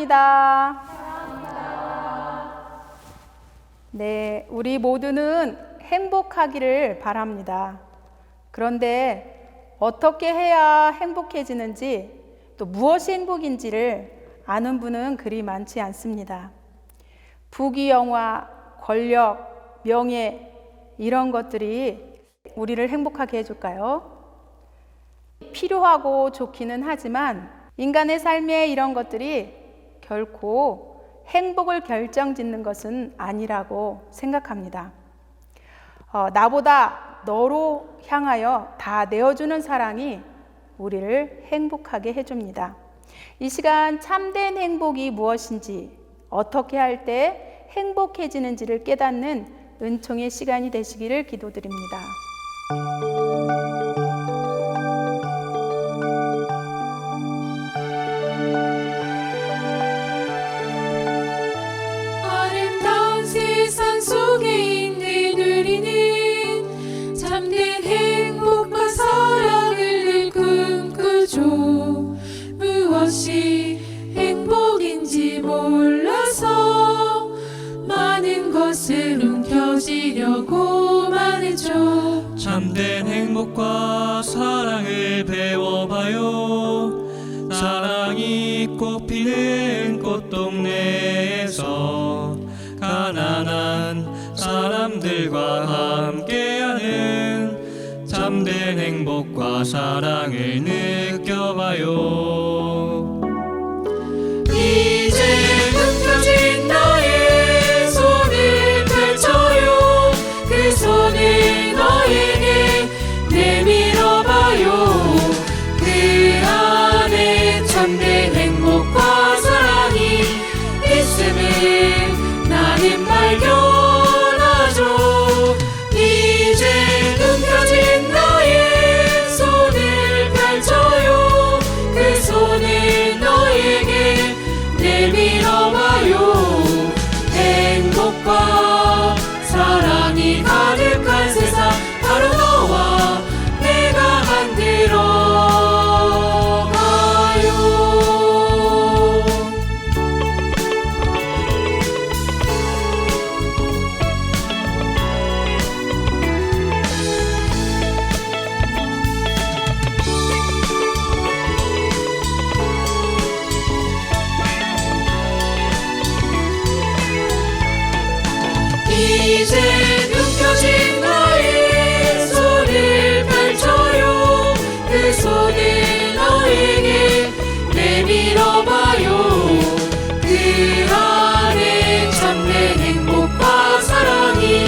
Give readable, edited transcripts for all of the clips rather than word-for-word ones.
사랑합니다. 네, 우리 모두는 행복하기를 바랍니다. 그런데 어떻게 해야 행복해지는지, 또 무엇이 행복인지를 아는 분은 그리 많지 않습니다. 부귀영화, 권력, 명예, 이런 것들이 우리를 행복하게 해줄까요? 필요하고 좋기는 하지만 인간의 삶에 이런 것들이 결코 행복을 결정짓는 것은 아니라고 생각합니다. 나보다 너로 향하여 다 내어주는 사랑이 우리를 행복하게 해줍니다. 이 시간 참된 행복이 무엇인지, 어떻게 할 때 행복해지는지를 깨닫는 은총의 시간이 되시기를 기도드립니다. 아름다운 세상 속에 있는 우리는 참된 행복과 사랑을 늘 꿈꾸죠. 무엇이 행복인지 몰라서 많은 것을 움켜쥐려고만 했죠. 참된 행복과 사랑을 배워봐요. 사랑이 꽃피는 꽃동네에서 가난한 사람들과 함께하는 참된 행복과 사랑을 느껴봐요. 이제 움켜쥔 나의 손을 펼쳐요. 그 손을 너에게 내밀어봐요. 그 안에 참된 행복과 사랑이 있음을 나는 발견하죠. 이제 움켜쥔 나의 손을 펼쳐요. 그 손을 너에게 내밀어봐요. 행복과 사랑이 가득한 세상, 바로 너와 내가 만들어가요. 이제 움켜쥔 나의 손을 펼쳐요. 그 손을 너에게 내밀어봐요. 그 안에 참된 행복과 사랑이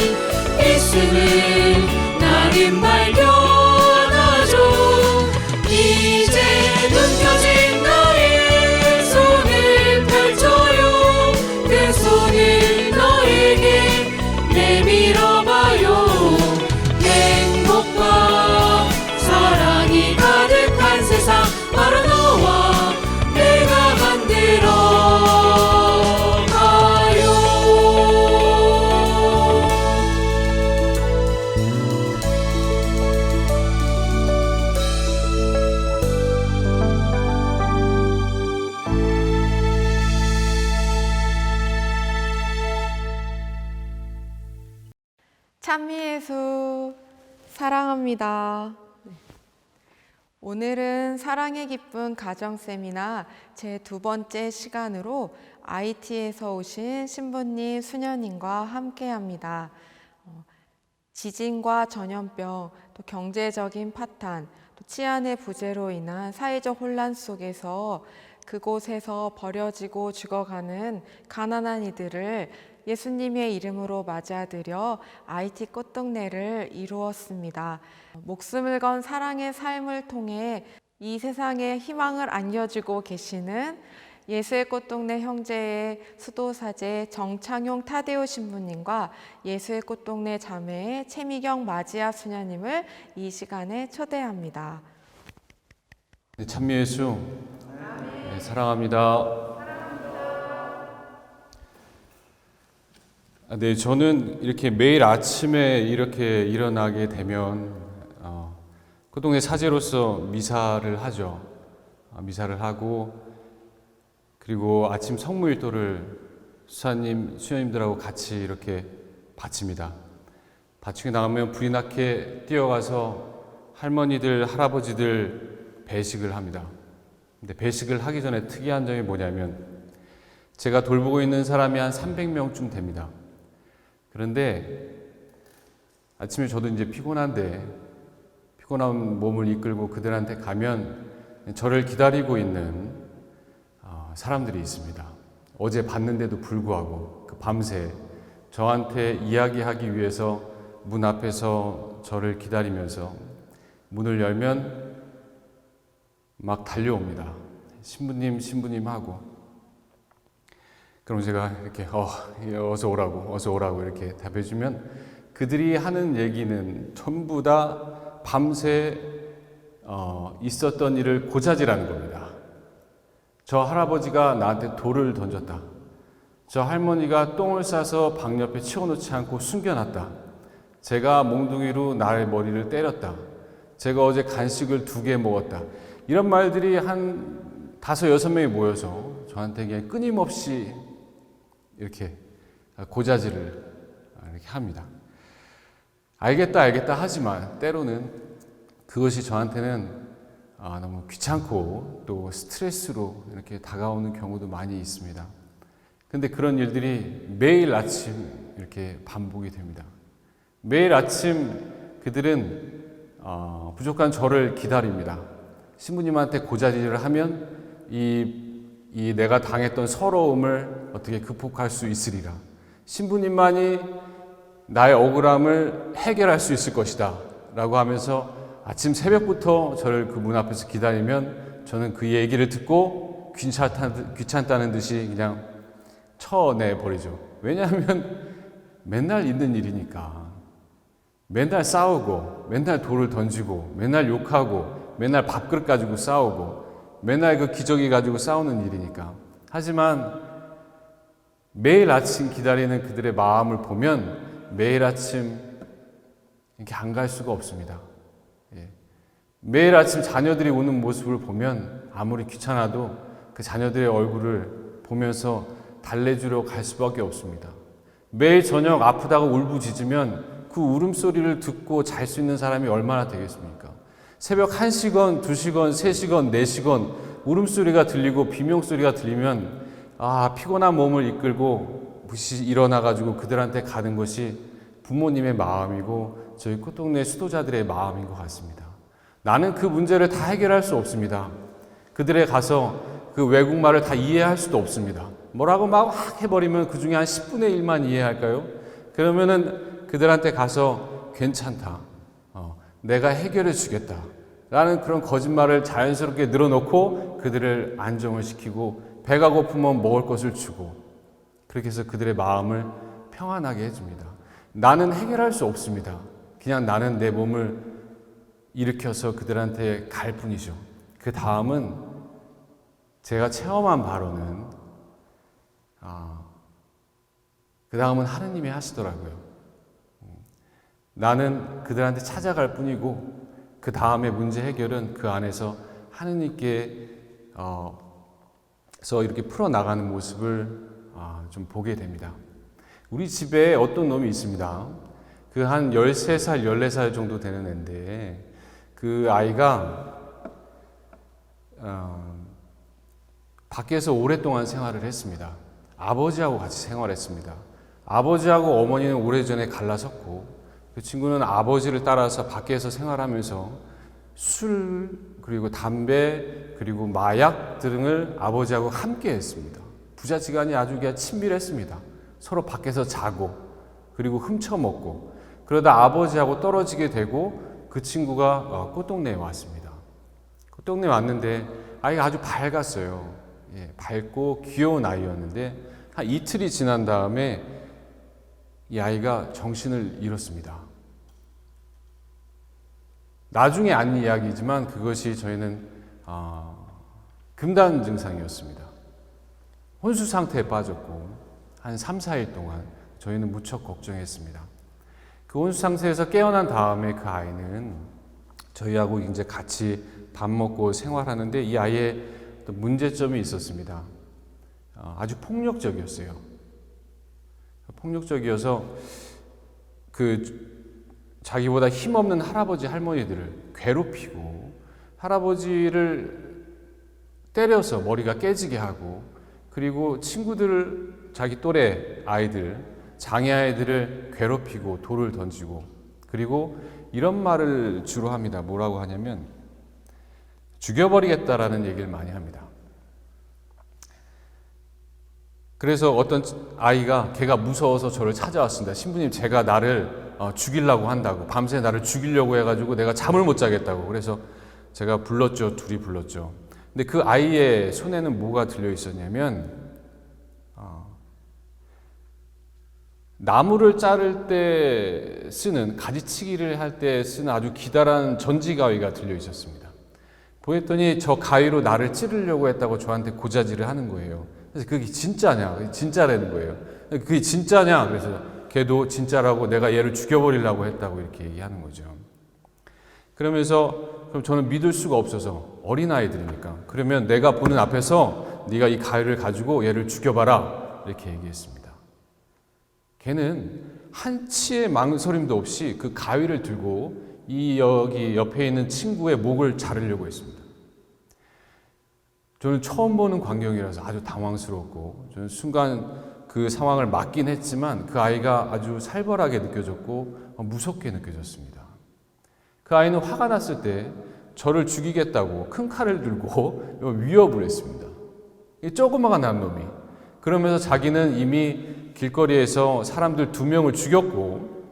있음을 나는 발견하죠. 이제 움켜쥔 나의 손을 펼쳐요. 그 손을 너에게 내밀어봐요. 행복과 사랑이 가득한 세상, 바로 너와 내가 만들어가요. 찬미예수 사랑합니다. 오늘은 사랑의 기쁜 가정 세미나 제 2번째 시간으로 IT에서 오신 신부님, 수녀님과 함께합니다. 지진과 전염병, 또 경제적인 파탄, 또 치안의 부재로 인한 사회적 혼란 속에서 그곳에서 버려지고 죽어가는 가난한 이들을 예수님의 이름으로 맞아들여 IT 꽃동네를 이루었습니다. 목숨을 건 사랑의 삶을 통해 이 세상에 희망을 안겨주고 계시는 예수의 꽃동네 형제의 수도사제 정창용 타데오 신부님과 예수의 꽃동네 자매의 최미경 마지아 수녀님을 이 시간에 초대합니다. 네, 참미예수 네, 사랑합니다. 네, 저는 이렇게 매일 아침에 이렇게 일어나게 되면 꽃동네 사제로서 미사를 하죠. 미사를 하고 그리고 아침 성무일도를 수녀님들하고 같이 이렇게 바칩니다. 바치고 나가면 불이 나게 뛰어가서 할머니들, 할아버지들 배식을 합니다. 근데 배식을 하기 전에 특이한 점이 뭐냐면 제가 돌보고 있는 사람이 한 300명쯤 됩니다. 그런데 아침에 저도 이제 피곤한 몸을 이끌고 그들한테 가면 저를 기다리고 있는 사람들이 있습니다. 어제 봤는데도 불구하고 그 밤새 저한테 이야기하기 위해서 문 앞에서 저를 기다리면서 문을 열면 막 달려옵니다. 신부님 하고. 그럼 제가 이렇게 어서 오라고 이렇게 답해주면 그들이 하는 얘기는 전부 다 밤새 있었던 일을 고자질하는 겁니다. 저 할아버지가 나한테 돌을 던졌다. 저 할머니가 똥을 싸서 방 옆에 치워놓지 않고 숨겨놨다. 제가 몽둥이로 나의 머리를 때렸다. 제가 어제 간식을 2개 먹었다. 이런 말들이 한 5, 6명이 모여서 저한테 그냥 끊임없이 이렇게 고자질을 이렇게 합니다. 알겠다 하지만 때로는 그것이 저한테는 너무 귀찮고 또 스트레스로 이렇게 다가오는 경우도 많이 있습니다. 근데 그런 일들이 매일 아침 이렇게 반복이 됩니다. 매일 아침 그들은 부족한 저를 기다립니다. 신부님한테 고자질을 하면 이 내가 당했던 서러움을 어떻게 극복할 수 있으리라. 신부님만이 나의 억울함을 해결할 수 있을 것이다 라고 하면서 아침 새벽부터 저를 그 문 앞에서 기다리면 저는 그 얘기를 듣고 귀찮다는 듯이 그냥 쳐내버리죠. 왜냐하면 맨날 있는 일이니까. 맨날 싸우고 맨날 돌을 던지고 맨날 욕하고 맨날 밥그릇 가지고 싸우고 맨날 그 기저귀 가지고 싸우는 일이니까. 하지만 매일 아침 기다리는 그들의 마음을 보면 매일 아침 이렇게 안 갈 수가 없습니다. 매일 아침 자녀들이 우는 모습을 보면 아무리 귀찮아도 그 자녀들의 얼굴을 보면서 달래주러 갈 수밖에 없습니다. 매일 저녁 아프다고 울부짖으면 그 울음소리를 듣고 잘 수 있는 사람이 얼마나 되겠습니까? 새벽 1시건, 2시건, 3시건, 4시건 울음소리가 들리고 비명소리가 들리면 피곤한 몸을 이끌고 무시 일어나가지고 그들한테 가는 것이 부모님의 마음이고 저희 꽃동네 수도자들의 마음인 것 같습니다. 나는 그 문제를 다 해결할 수 없습니다. 그들에 가서 그 외국말을 다 이해할 수도 없습니다. 뭐라고 막 해버리면 그 중에 한 10분의 1만 이해할까요? 그러면은 그들한테 가서 괜찮다. 내가 해결해 주겠다. 라는 그런 거짓말을 자연스럽게 늘어놓고 그들을 안정을 시키고 배가 고프면 먹을 것을 주고 그렇게 해서 그들의 마음을 평안하게 해줍니다. 나는 해결할 수 없습니다. 그냥 나는 내 몸을 일으켜서 그들한테 갈 뿐이죠. 그 다음은 제가 체험한 바로는 그 다음은 하느님이 하시더라고요. 나는 그들한테 찾아갈 뿐이고 그 다음의 문제 해결은 그 안에서 하느님께 서 이렇게 풀어나가는 모습을 좀 보게 됩니다. 우리 집에 어떤 놈이 있습니다. 그 한 13살, 14살 정도 되는 애인데 그 아이가 밖에서 오랫동안 생활을 했습니다. 아버지하고 같이 생활했습니다. 아버지하고 어머니는 오래전에 갈라섰고 그 친구는 아버지를 따라서 밖에서 생활하면서 술 그리고 담배 그리고 마약 등을 아버지하고 함께 했습니다. 부자지간이 아주 그냥 친밀했습니다. 서로 밖에서 자고 그리고 훔쳐먹고 그러다 아버지하고 떨어지게 되고 그 친구가 꽃동네에 왔습니다. 꽃동네에 왔는데 아이가 아주 밝았어요. 밝고 귀여운 아이였는데 한 이틀이 지난 다음에 이 아이가 정신을 잃었습니다. 나중에 안 이야기지만 그것이 저희는 금단 증상이었습니다. 혼수 상태에 빠졌고 한 3, 4일 동안 저희는 무척 걱정했습니다. 그 혼수 상태에서 깨어난 다음에 그 아이는 저희하고 이제 같이 밥 먹고 생활하는데 이 아이의 또 문제점이 있었습니다. 아주 폭력적이었어요. 폭력적이어서 자기보다 힘없는 할아버지 할머니들을 괴롭히고 할아버지를 때려서 머리가 깨지게 하고 그리고 친구들을 자기 또래 아이들 장애 아이들을 괴롭히고 돌을 던지고 그리고 이런 말을 주로 합니다. 뭐라고 하냐면 죽여버리겠다라는 얘기를 많이 합니다. 그래서 어떤 아이가 걔가 무서워서 저를 찾아왔습니다. 신부님 제가 나를 죽이려고 한다고 밤새 나를 죽이려고 해가지고 내가 잠을 못 자겠다고 그래서 제가 불렀죠. 둘이 불렀죠. 근데 그 아이의 손에는 뭐가 들려 있었냐면 나무를 자를 때 쓰는 가지치기를 할 때 쓰는 아주 기다란 전지가위가 들려 있었습니다. 보였더니 저 가위로 나를 찌르려고 했다고 저한테 고자질을 하는 거예요. 그래서 그게 진짜냐? 진짜라는 거예요. 그게 진짜냐? 그래서 걔도 진짜라고 내가 얘를 죽여버리려고 했다고 이렇게 얘기하는 거죠. 그러면서 그럼 저는 믿을 수가 없어서 어린아이들이니까 그러면 내가 보는 앞에서 네가 이 가위를 가지고 얘를 죽여봐라 이렇게 얘기했습니다. 걔는 한치의 망설임도 없이 그 가위를 들고 여기 옆에 있는 친구의 목을 자르려고 했습니다. 저는 처음 보는 광경이라서 아주 당황스러웠고 저는 순간 그 상황을 맞긴 했지만 그 아이가 아주 살벌하게 느껴졌고 무섭게 느껴졌습니다. 그 아이는 화가 났을 때 저를 죽이겠다고 큰 칼을 들고 위협을 했습니다. 이 조그마한 놈이. 그러면서 자기는 이미 길거리에서 사람들 2명을 죽였고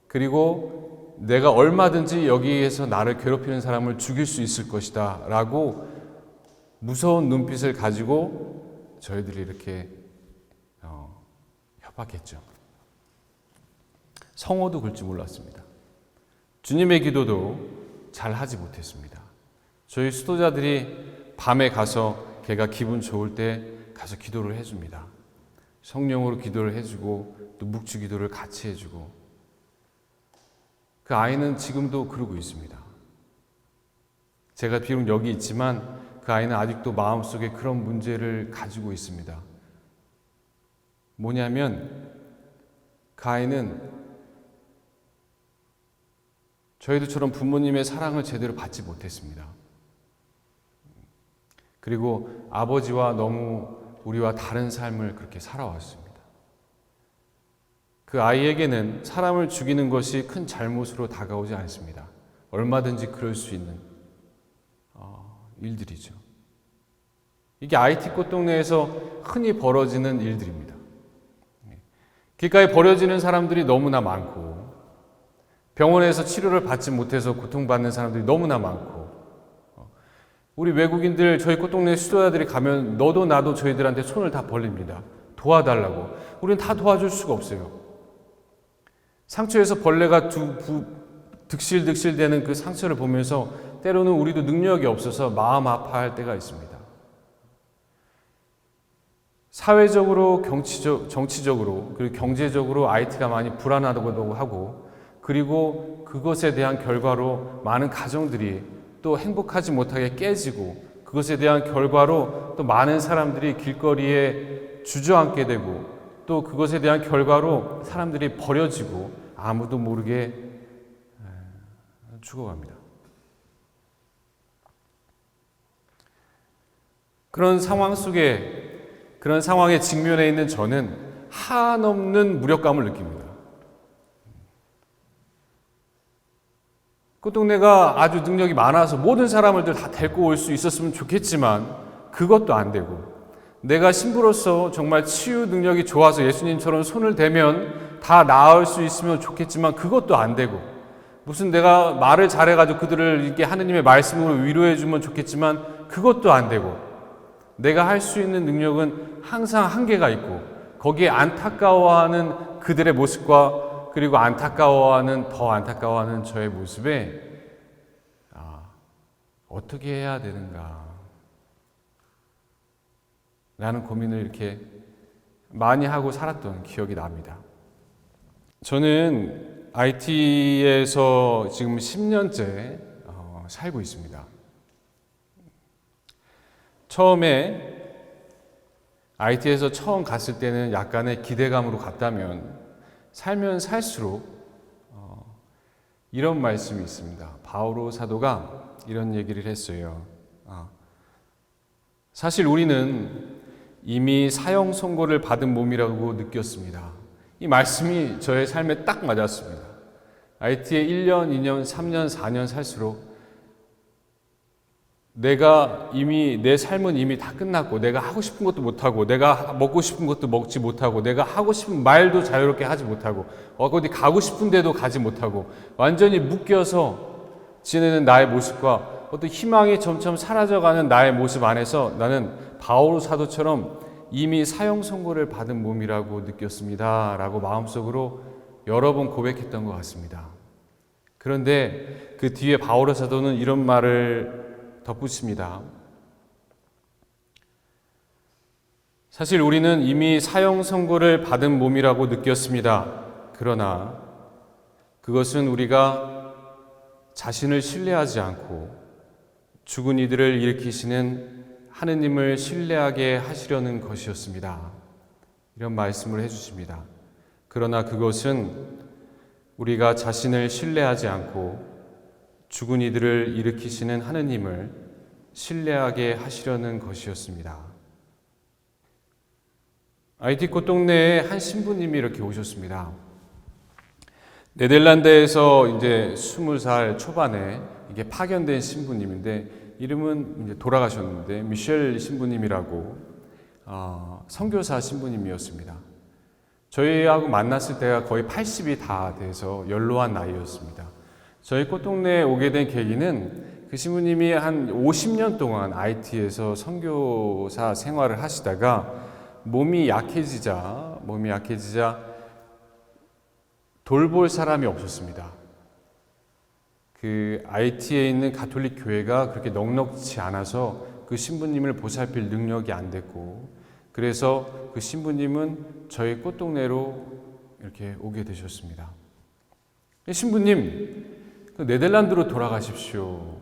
그리고 내가 얼마든지 여기에서 나를 괴롭히는 사람을 죽일 수 있을 것이다 라고 무서운 눈빛을 가지고 저희들이 이렇게 협박했죠. 성호도 글 줄 몰랐습니다. 주님의 기도도 잘 하지 못했습니다. 저희 수도자들이 밤에 가서 걔가 기분 좋을 때 가서 기도를 해줍니다. 성령으로 기도를 해주고 또 묵주 기도를 같이 해주고 그 아이는 지금도 그러고 있습니다. 제가 비록 여기 있지만 그 아이는 아직도 마음속에 그런 문제를 가지고 있습니다. 뭐냐면 그 아이는 저희들처럼 부모님의 사랑을 제대로 받지 못했습니다. 그리고 아버지와 너무 우리와 다른 삶을 그렇게 살아왔습니다. 그 아이에게는 사람을 죽이는 것이 큰 잘못으로 다가오지 않습니다. 얼마든지 그럴 수 있는 일들이죠. 이게 IT 꽃동네에서 흔히 벌어지는 일들입니다. 길가에 버려지는 사람들이 너무나 많고 병원에서 치료를 받지 못해서 고통받는 사람들이 너무나 많고 우리 외국인들 저희 꽃동네 수도자들이 가면 너도 나도 저희들한테 손을 다 벌립니다. 도와달라고. 우리는 다 도와줄 수가 없어요. 상처에서 벌레가 득실득실 되는 그 상처를 보면서 때로는 우리도 능력이 없어서 마음 아파할 때가 있습니다. 사회적으로, 정치적으로, 그리고 경제적으로 IT가 많이 불안하다고도 하고 그리고 그것에 대한 결과로 많은 가정들이 또 행복하지 못하게 깨지고 그것에 대한 결과로 또 많은 사람들이 길거리에 주저앉게 되고 또 그것에 대한 결과로 사람들이 버려지고 아무도 모르게 죽어갑니다. 그런 상황 속에 그런 상황에 직면해 있는 저는 한없는 무력감을 느낍니다. 꽃동네가 아주 능력이 많아서 모든 사람을 다 데리고 올 수 있었으면 좋겠지만 그것도 안 되고 내가 신부로서 정말 치유 능력이 좋아서 예수님처럼 손을 대면 다 나을 수 있으면 좋겠지만 그것도 안 되고 무슨 내가 말을 잘해가지고 그들을 이렇게 하느님의 말씀으로 위로해주면 좋겠지만 그것도 안 되고 내가 할 수 있는 능력은 항상 한계가 있고 거기에 안타까워하는 그들의 모습과 그리고 더 안타까워하는 저의 모습에 어떻게 해야 되는가 라는 고민을 이렇게 많이 하고 살았던 기억이 납니다. 저는 IT에서 지금 10년째 살고 있습니다. 처음에 IT에서 처음 갔을 때는 약간의 기대감으로 갔다면 살면 살수록 이런 말씀이 있습니다. 바오로 사도가 이런 얘기를 했어요. 사실 우리는 이미 사형 선고를 받은 몸이라고 느꼈습니다. 이 말씀이 저의 삶에 딱 맞았습니다. IT에 1년, 2년, 3년, 4년 살수록 내 삶은 이미 다 끝났고, 내가 하고 싶은 것도 못하고, 내가 먹고 싶은 것도 먹지 못하고, 내가 하고 싶은 말도 자유롭게 하지 못하고, 어디 가고 싶은 데도 가지 못하고, 완전히 묶여서 지내는 나의 모습과 어떤 희망이 점점 사라져가는 나의 모습 안에서 나는 바오로 사도처럼 이미 사형 선고를 받은 몸이라고 느꼈습니다. 라고 마음속으로 여러 번 고백했던 것 같습니다. 그런데 그 뒤에 바오로 사도는 이런 말을 덧붙입니다. 사실 우리는 이미 사형 선고를 받은 몸이라고 느꼈습니다. 그러나 그것은 우리가 자신을 신뢰하지 않고 죽은 이들을 일으키시는 하느님을 신뢰하게 하시려는 것이었습니다. 이런 말씀을 해주십니다. 그러나 그것은 우리가 자신을 신뢰하지 않고 죽은 이들을 일으키시는 하느님을 신뢰하게 하시려는 것이었습니다. IT 꽃동네에 한 신부님이 이렇게 오셨습니다. 네덜란드에서 이제 20살 초반에 이게 파견된 신부님인데 이름은 이제 돌아가셨는데 미셸 신부님이라고 선교사 신부님이었습니다. 저희하고 만났을 때가 거의 80이 다 돼서 연로한 나이였습니다. 저희 꽃동네에 오게 된 계기는 그 신부님이 한 50년 동안 IT에서 선교사 생활을 하시다가 몸이 약해지자 돌볼 사람이 없었습니다. 그 IT에 있는 가톨릭 교회가 그렇게 넉넉지 않아서 그 신부님을 보살필 능력이 안 됐고, 그래서 그 신부님은 저희 꽃동네로 이렇게 오게 되셨습니다. 신부님, 네덜란드로 돌아가십시오.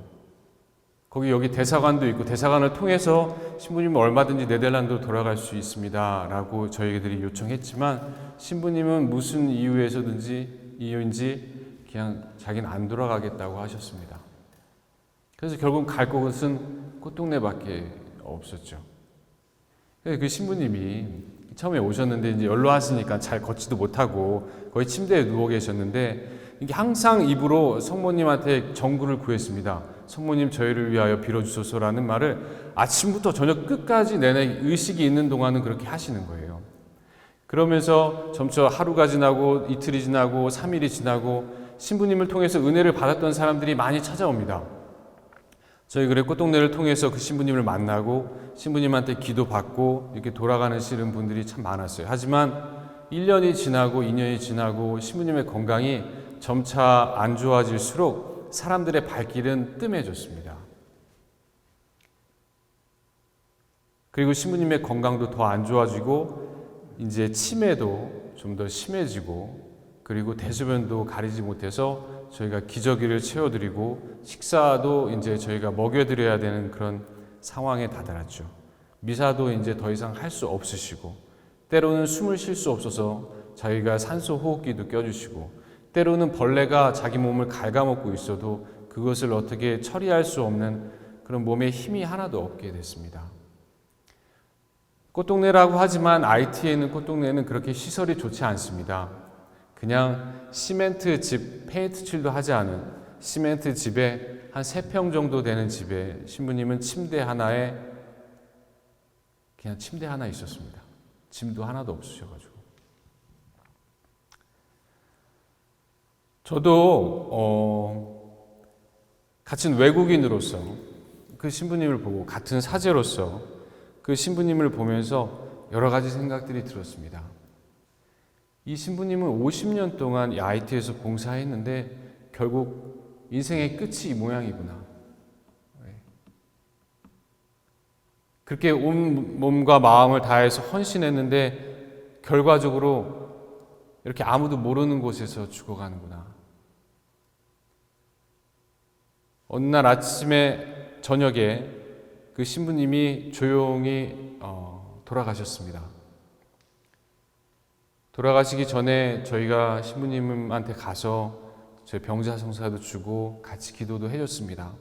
여기 대사관도 있고 대사관을 통해서 신부님은 얼마든지 네덜란드로 돌아갈 수 있습니다. 라고 저희들이 요청했지만 신부님은 무슨 이유인지 그냥 자기는 안 돌아가겠다고 하셨습니다. 그래서 결국 갈 곳은 꽃동네밖에 없었죠. 그 신부님이 처음에 오셨는데 이제 연로하시니까 잘 걷지도 못하고 거의 침대에 누워 계셨는데 이게 항상 입으로 성모님한테 정구를 구했습니다. 성모님 저희를 위하여 빌어주소서라는 말을 아침부터 저녁 끝까지 내내 의식이 있는 동안은 그렇게 하시는 거예요. 그러면서 점차 하루가 지나고 이틀이 지나고 3일이 지나고 신부님을 통해서 은혜를 받았던 사람들이 많이 찾아옵니다. 저희 그래 꽃동네를 통해서 그 신부님을 만나고 신부님한테 기도받고 이렇게 돌아가시는 분들이 참 많았어요. 하지만 1년이 지나고 2년이 지나고 신부님의 건강이 점차 안 좋아질수록 사람들의 발길은 뜸해졌습니다. 그리고 신부님의 건강도 더 안 좋아지고 이제 치매도 좀 더 심해지고 그리고 대소변도 가리지 못해서 저희가 기저귀를 채워드리고 식사도 이제 저희가 먹여드려야 되는 그런 상황에 다다랐죠. 미사도 이제 더 이상 할 수 없으시고 때로는 숨을 쉴 수 없어서 저희가 산소 호흡기도 껴주시고 때로는 벌레가 자기 몸을 갉아먹고 있어도 그것을 어떻게 처리할 수 없는 그런 몸에 힘이 하나도 없게 됐습니다. 꽃동네라고 하지만 IT에 있는 꽃동네는 그렇게 시설이 좋지 않습니다. 그냥 시멘트 집, 페인트 칠도 하지 않은 시멘트 집에 한 3평 정도 되는 집에 신부님은 침대 하나에 그냥 침대 하나 있었습니다. 짐도 하나도 없으셔가지고. 저도 같은 외국인으로서 그 신부님을 보고 같은 사제로서 그 신부님을 보면서 여러 가지 생각들이 들었습니다. 이 신부님은 50년 동안 이 IT에서 봉사했는데 결국 인생의 끝이 이 모양이구나. 그렇게 온 몸과 마음을 다해서 헌신했는데 결과적으로 이렇게 아무도 모르는 곳에서 죽어가는구나. 어느 날 아침에 저녁에 그 신부님이 조용히 돌아가셨습니다. 돌아가시기 전에 저희가 신부님한테 가서 저희 병자성사도 주고 같이 기도도 해줬습니다.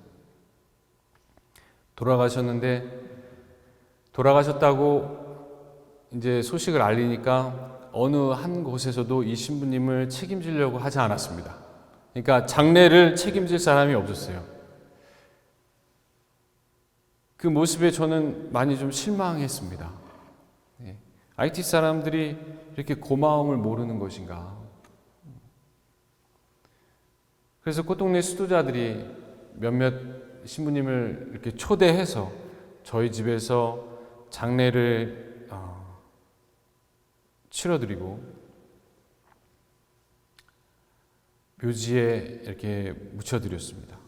돌아가셨다고 이제 소식을 알리니까 어느 한 곳에서도 이 신부님을 책임지려고 하지 않았습니다. 그러니까 장례를 책임질 사람이 없었어요. 그 모습에 저는 많이 좀 실망했습니다. IT 사람들이 이렇게 고마움을 모르는 것인가. 그래서 꽃동네 수도자들이 몇몇 신부님을 이렇게 초대해서 저희 집에서 장례를 치러드리고 묘지에 이렇게 묻혀드렸습니다.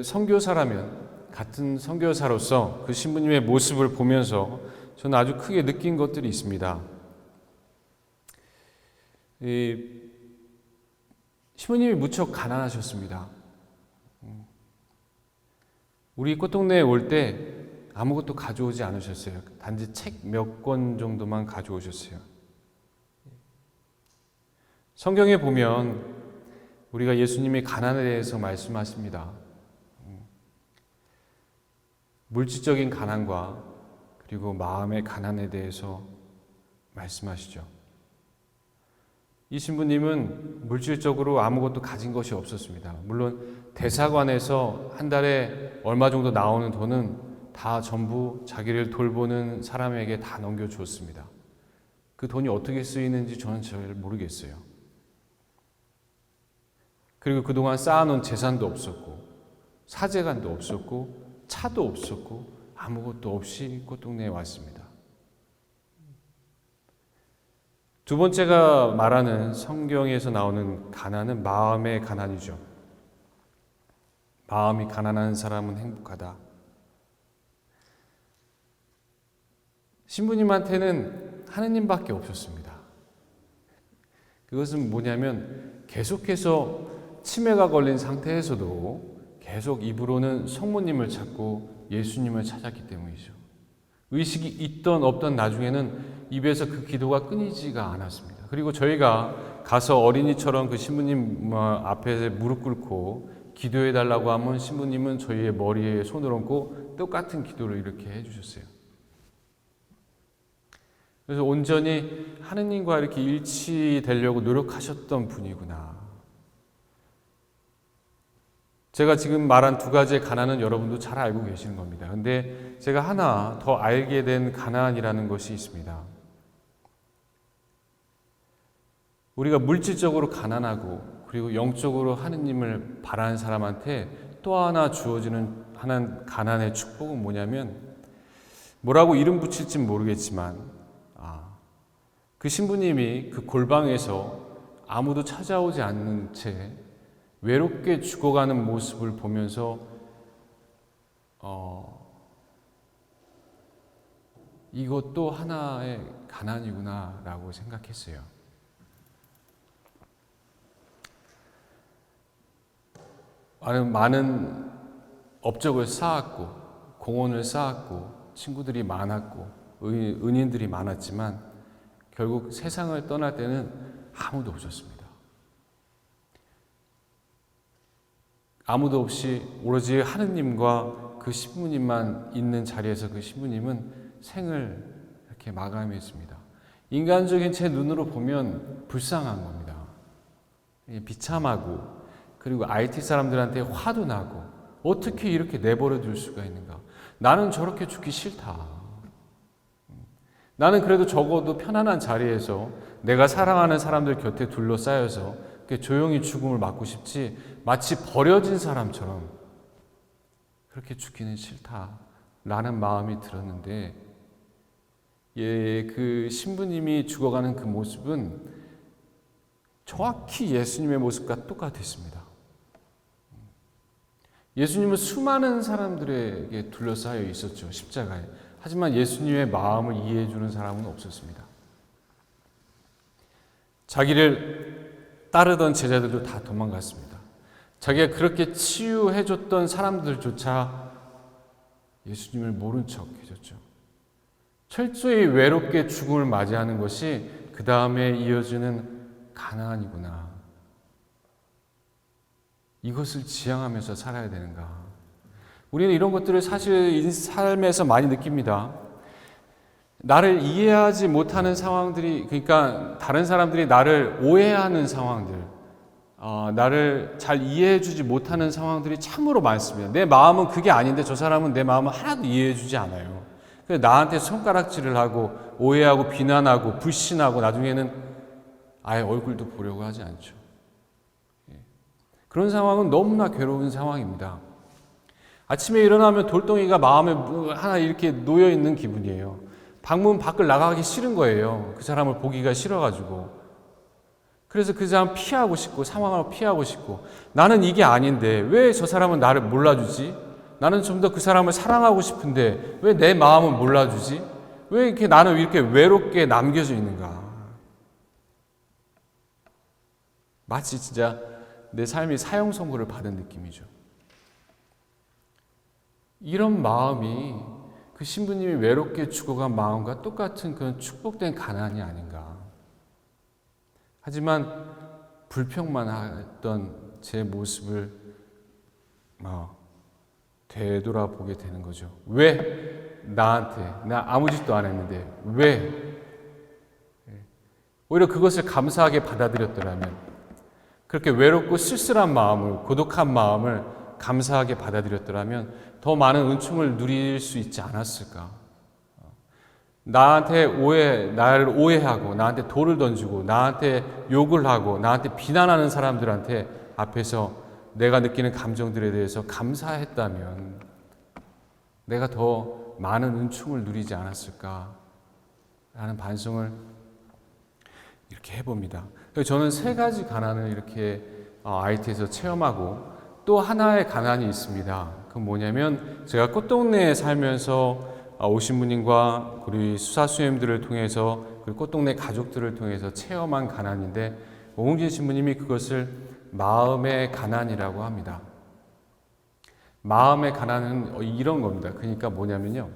선교사라면, 같은 선교사로서 그 신부님의 모습을 보면서 저는 아주 크게 느낀 것들이 있습니다. 신부님이 무척 가난하셨습니다. 우리 꽃동네에 올 때 아무것도 가져오지 않으셨어요. 단지 책 몇 권 정도만 가져오셨어요. 성경에 보면 우리가 예수님이 가난에 대해서 말씀하십니다. 물질적인 가난과 그리고 마음의 가난에 대해서 말씀하시죠. 이 신부님은 물질적으로 아무것도 가진 것이 없었습니다. 물론 대사관에서 한 달에 얼마 정도 나오는 돈은 다 전부 자기를 돌보는 사람에게 다 넘겨주었습니다. 그 돈이 어떻게 쓰이는지 저는 잘 모르겠어요. 그리고 그동안 쌓아놓은 재산도 없었고 사제관도 없었고 차도 없었고 아무것도 없이 꽃동네에 왔습니다. 두 번째가 말하는 성경에서 나오는 가난은 마음의 가난이죠. 마음이 가난한 사람은 행복하다. 신부님한테는 하느님밖에 없었습니다. 그것은 뭐냐면 계속해서 치매가 걸린 상태에서도 계속 입으로는 성모님을 찾고 예수님을 찾았기 때문이죠. 의식이 있던 없던 나중에는 입에서 그 기도가 끊이지가 않았습니다. 그리고 저희가 가서 어린이처럼 그 신부님 앞에 무릎 꿇고 기도해 달라고 하면 신부님은 저희의 머리에 손을 얹고 똑같은 기도를 이렇게 해주셨어요. 그래서 온전히 하느님과 이렇게 일치되려고 노력하셨던 분이구나. 제가 지금 말한 두 가지의 가난은 여러분도 잘 알고 계시는 겁니다. 근데 제가 하나 더 알게 된 가난이라는 것이 있습니다. 우리가 물질적으로 가난하고 그리고 영적으로 하느님을 바라는 사람한테 또 하나 주어지는 하나는 가난의 축복은 뭐냐면 뭐라고 이름 붙일진 모르겠지만 그 신부님이 그 골방에서 아무도 찾아오지 않는 채 외롭게 죽어가는 모습을 보면서 이것도 하나의 가난이구나 라고 생각했어요. 많은 업적을 쌓았고 공헌을 쌓았고 친구들이 많았고 은인들이 많았지만 결국 세상을 떠날 때는 아무도 없었습니다. 아무도 없이 오로지 하느님과 그 신부님만 있는 자리에서 그 신부님은 생을 이렇게 마감했습니다. 인간적인 제 눈으로 보면 불쌍한 겁니다. 비참하고 그리고 IT 사람들한테 화도 나고 어떻게 이렇게 내버려 둘 수가 있는가. 나는 저렇게 죽기 싫다. 나는 그래도 적어도 편안한 자리에서 내가 사랑하는 사람들 곁에 둘러싸여서 조용히 죽음을 맞고 싶지 마치 버려진 사람처럼 그렇게 죽기는 싫다라는 마음이 들었는데 그 신부님이 죽어가는 그 모습은 정확히 예수님의 모습과 똑같았습니다. 예수님은 수많은 사람들에게 둘러싸여 있었죠. 십자가에. 하지만 예수님의 마음을 이해해 주는 사람은 없었습니다. 자기를 따르던 제자들도 다 도망갔습니다. 자기가 그렇게 치유해 줬던 사람들조차 예수님을 모른 척 해줬죠. 철저히 외롭게 죽음을 맞이하는 것이 그 다음에 이어지는 가나안이구나. 이것을 지향하면서 살아야 되는가. 우리는 이런 것들을 사실 삶에서 많이 느낍니다. 나를 이해하지 못하는 상황들이, 그러니까 다른 사람들이 나를 오해하는 상황들, 나를 잘 이해해주지 못하는 상황들이 참으로 많습니다. 내 마음은 그게 아닌데 저 사람은 내 마음을 하나도 이해해주지 않아요. 그래서 나한테 손가락질을 하고 오해하고 비난하고 불신하고 나중에는 아예 얼굴도 보려고 하지 않죠. 그런 상황은 너무나 괴로운 상황입니다. 아침에 일어나면 돌덩이가 마음에 하나 이렇게 놓여 있는 기분이에요. 방문 밖을 나가기 싫은 거예요. 그 사람을 보기가 싫어가지고. 그래서 그 사람 피하고 싶고 상황을 피하고 싶고 나는 이게 아닌데 왜 저 사람은 나를 몰라주지? 나는 좀 더 그 사람을 사랑하고 싶은데 왜 내 마음은 몰라주지? 왜 이렇게 나는 이렇게 외롭게 남겨져 있는가? 마치 진짜 내 삶이 사형 선고를 받은 느낌이죠. 이런 마음이 그 신부님이 외롭게 죽어간 마음과 똑같은 그런 축복된 가난이 아닌가. 하지만 불평만 했던 제 모습을 되돌아보게 되는 거죠. 왜 나한테, 나 아무 짓도 안 했는데 왜? 오히려 그것을 감사하게 받아들였더라면, 그렇게 외롭고 쓸쓸한 마음을, 고독한 마음을 감사하게 받아들였더라면 더 많은 은총을 누릴 수 있지 않았을까. 나를 오해하고 나한테 돌을 던지고 나한테 욕을 하고 나한테 비난하는 사람들한테 앞에서 내가 느끼는 감정들에 대해서 감사했다면 내가 더 많은 은총을 누리지 않았을까 라는 반성을 이렇게 해봅니다. 저는 세 가지 가난을 이렇게 IT에서 체험하고 또 하나의 가난이 있습니다. 그건 뭐냐면 제가 꽃동네에 살면서 오신부님과 우리 수사수님들을 통해서 그리고 꽃동네 가족들을 통해서 체험한 가난인데 오홍진 신부님이 그것을 마음의 가난이라고 합니다. 마음의 가난은 이런 겁니다. 그러니까 뭐냐면요.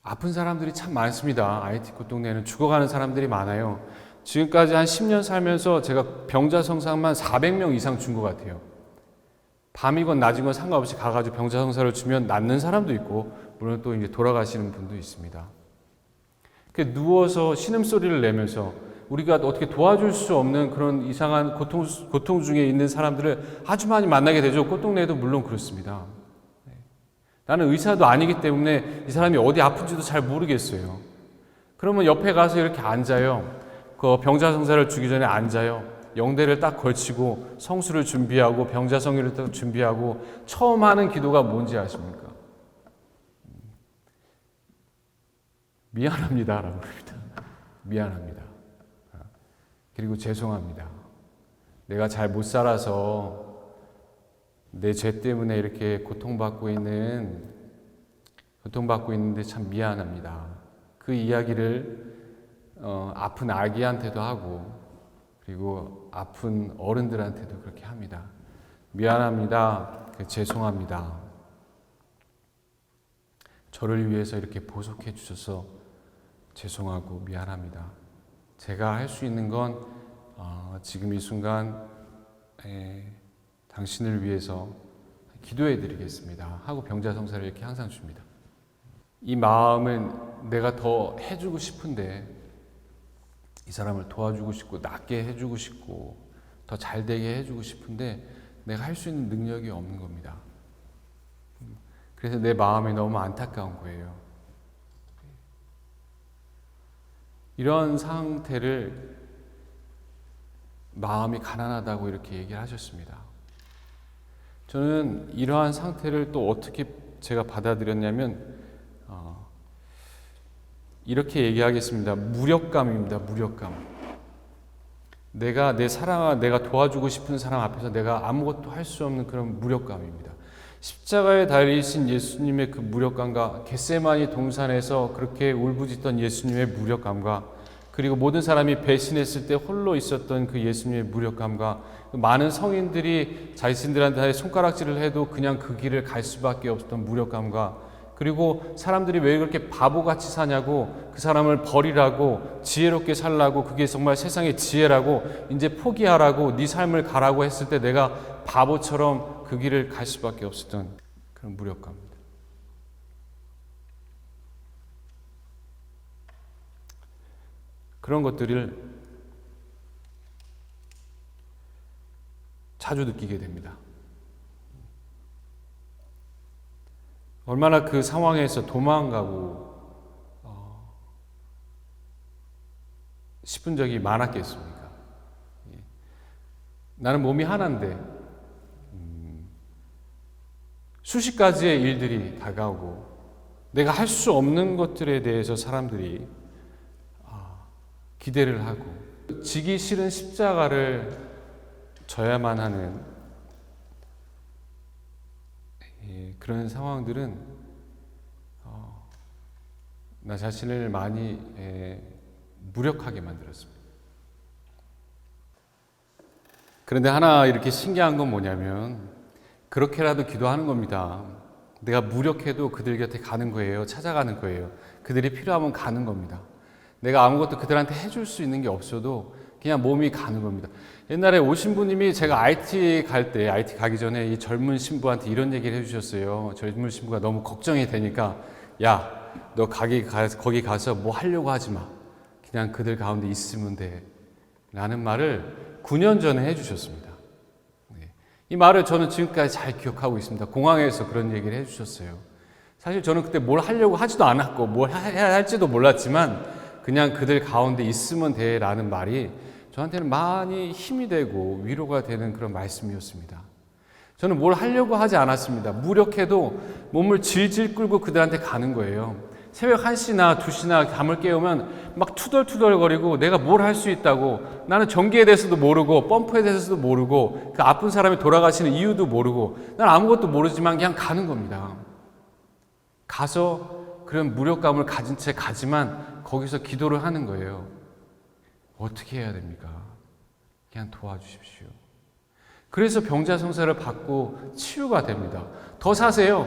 아픈 사람들이 참 많습니다. IT 꽃동네에는 죽어가는 사람들이 많아요. 지금까지 한 10년 살면서 제가 병자성사만 400명 이상 준 것 같아요. 밤이건 낮이건 상관없이 가가지고 병자성사를 주면 낫는 사람도 있고, 물론 또 이제 돌아가시는 분도 있습니다. 누워서 신음소리를 내면서 우리가 어떻게 도와줄 수 없는 그런 이상한 고통 중에 있는 사람들을 아주 많이 만나게 되죠. 꽃동네에도 물론 그렇습니다. 나는 의사도 아니기 때문에 이 사람이 어디 아픈지도 잘 모르겠어요. 그러면 옆에 가서 이렇게 앉아요. 그 병자성사를 주기 전에 앉아요. 영대를 딱 걸치고 성수를 준비하고 병자성유를 딱 준비하고 처음 하는 기도가 뭔지 아십니까? 미안합니다 라고 합니다. 미안합니다. 그리고 죄송합니다. 내가 잘 못 살아서 내 죄 때문에 이렇게 고통받고 있는데 참 미안합니다. 그 이야기를 아픈 아기한테도 하고 그리고 아픈 어른들한테도 그렇게 합니다. 미안합니다. 죄송합니다. 저를 위해서 이렇게 보석해 주셔서 죄송하고 미안합니다. 제가 할 수 있는 건 지금 이 순간 당신을 위해서 기도해 드리겠습니다 하고 병자성사를 이렇게 항상 줍니다. 이 마음은 내가 더 해주고 싶은데 이 사람을 도와주고 싶고 낫게 해주고 싶고 더 잘되게 해주고 싶은데 내가 할 수 있는 능력이 없는 겁니다. 그래서 내 마음이 너무 안타까운 거예요. 이런 상태를 마음이 가난하다고 이렇게 얘기를 하셨습니다. 저는 이러한 상태를 또 어떻게 제가 받아들였냐면 이렇게 얘기하겠습니다. 무력감입니다. 무력감. 내가 도와주고 싶은 사람 앞에서 내가 아무것도 할 수 없는 그런 무력감입니다. 십자가에 달리신 예수님의 그 무력감과 겟세마니 동산에서 그렇게 울부짖던 예수님의 무력감과 그 그리고 모든 사람이 배신했을 때 홀로 있었던 그 예수님의 무력감과 많은 성인들이 자신들한테 손가락질을 해도 그냥 그 길을 갈 수밖에 없었던 무력감과, 그리고 사람들이 왜 그렇게 바보같이 사냐고, 그 사람을 버리라고, 지혜롭게 살라고, 그게 정말 세상의 지혜라고, 이제 포기하라고, 네 삶을 가라고 했을 때 내가 바보처럼 그 길을 갈 수밖에 없었던 그런 무력감입니다. 그런 것들을 자주 느끼게 됩니다. 얼마나 그 상황에서 도망가고 싶은 적이 많았겠습니까? 나는 몸이 하나인데 수십 가지의 일들이 다가오고 내가 할 수 없는 것들에 대해서 사람들이 기대를 하고 지기 싫은 십자가를 져야만 하는 그런 상황들은 나 자신을 많이 무력하게 만들었습니다. 그런데 하나 이렇게 신기한 건 뭐냐면 그렇게라도 기도하는 겁니다. 내가 무력해도 그들 곁에 가는 거예요. 찾아가는 거예요. 그들이 필요하면 가는 겁니다. 내가 아무것도 그들한테 해줄 수 있는 게 없어도 그냥 몸이 가는 겁니다. 옛날에 오신 분님이 제가 IT 가기 전에 이 젊은 신부한테 이런 얘기를 해주셨어요. 젊은 신부가 너무 걱정이 되니까 야, 너 거기 가서 뭐 하려고 하지 마. 그냥 그들 가운데 있으면 돼. 라는 말을 9년 전에 해주셨습니다. 이 말을 저는 지금까지 잘 기억하고 있습니다. 공항에서 그런 얘기를 해주셨어요. 사실 저는 그때 뭘 하려고 하지도 않았고 뭘 해야 할지도 몰랐지만 그냥 그들 가운데 있으면 돼 라는 말이 저한테는 많이 힘이 되고 위로가 되는 그런 말씀이었습니다. 저는 뭘 하려고 하지 않았습니다. 무력해도 몸을 질질 끌고 그들한테 가는 거예요. 새벽 1시나 2시나 잠을 깨우면 막 투덜투덜거리고 내가 뭘 할 수 있다고, 나는 전기에 대해서도 모르고 펌프에 대해서도 모르고 그 아픈 사람이 돌아가시는 이유도 모르고 난 아무것도 모르지만 그냥 가는 겁니다. 가서 그런 무력감을 가진 채 가지만 거기서 기도를 하는 거예요. 어떻게 해야 됩니까? 그냥 도와주십시오. 그래서 병자성사를 받고 치유가 됩니다. 더 사세요.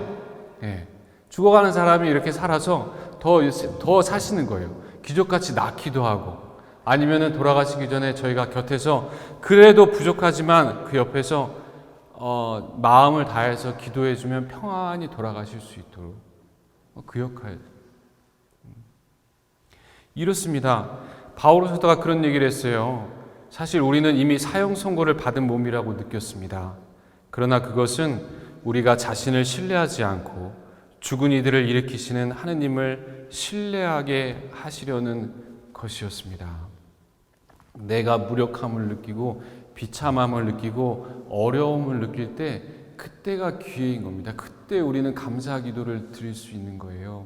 죽어가는 사람이 이렇게 살아서 더 사시는 거예요. 기적같이 낫기도 하고, 아니면은 돌아가시기 전에 저희가 곁에서 그래도 부족하지만 그 옆에서 마음을 다해서 기도해주면 평안히 돌아가실 수 있도록 그 역할. 이렇습니다. 바울 사도가 그런 얘기를 했어요. 사실 우리는 이미 사형 선고를 받은 몸이라고 느꼈습니다. 그러나 그것은 우리가 자신을 신뢰하지 않고 죽은 이들을 일으키시는 하느님을 신뢰하게 하시려는 것이었습니다. 내가 무력함을 느끼고 비참함을 느끼고 어려움을 느낄 때 그때가 기회인 겁니다. 그때 우리는 감사 기도를 드릴 수 있는 거예요.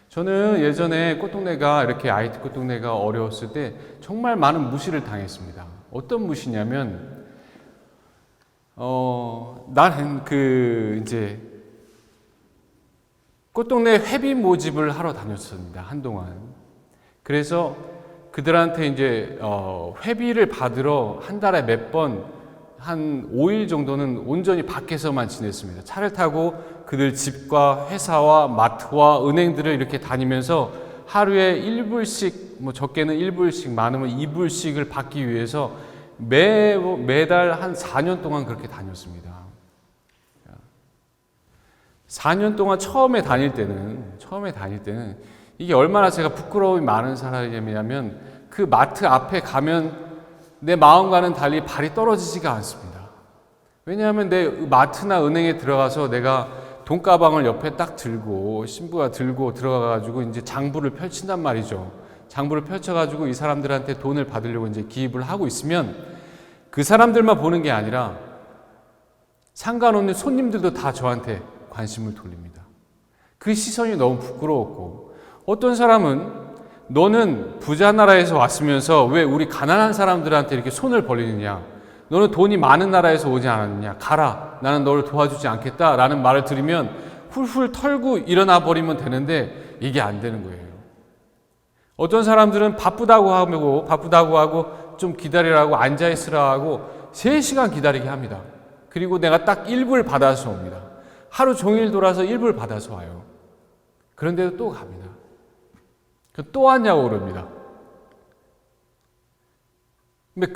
저는 예전에 꽃동네가 이렇게 IT 꽃동네가 어려웠을 때 정말 많은 무시를 당했습니다. 어떤 무시냐면 나는 이제 꽃동네 회비 모집을 하러 다녔습니다. 한동안. 그래서 그들한테 이제 회비를 받으러 한 달에 몇 번 한 5일 정도는 온전히 밖에서만 지냈습니다. 차를 타고 그들 집과 회사와 마트와 은행들을 이렇게 다니면서 하루에 1불씩, 뭐 적게는 1불씩, 많으면 2불씩을 받기 위해서 매달 한 4년 동안 그렇게 다녔습니다. 4년 동안 처음에 다닐 때는 이게 얼마나 제가 부끄러움이 많은 사람이냐면 그 마트 앞에 가면 내 마음과는 달리 발이 떨어지지가 않습니다. 왜냐하면 내 마트나 은행에 들어가서 내가 돈가방을 옆에 딱 들고 신부가 들고 들어가가지고 이제 장부를 펼친단 말이죠. 장부를 펼쳐가지고 이 사람들한테 돈을 받으려고 이제 기입을 하고 있으면 그 사람들만 보는 게 아니라 상관없는 손님들도 다 저한테 관심을 돌립니다. 그 시선이 너무 부끄러웠고, 어떤 사람은 너는 부자 나라에서 왔으면서 왜 우리 가난한 사람들한테 이렇게 손을 벌리느냐, 너는 돈이 많은 나라에서 오지 않았느냐, 가라, 나는 너를 도와주지 않겠다 라는 말을 들으면 훌훌 털고 일어나 버리면 되는데 이게 안 되는 거예요. 어떤 사람들은 바쁘다고 하고 좀 기다리라고 앉아있으라 하고 3시간 기다리게 합니다. 그리고 내가 딱 1불 받아서 옵니다. 하루 종일 돌아서 1불 받아서 와요. 그런데도 또 갑니다. 또 왔냐고 그럽니다. 근데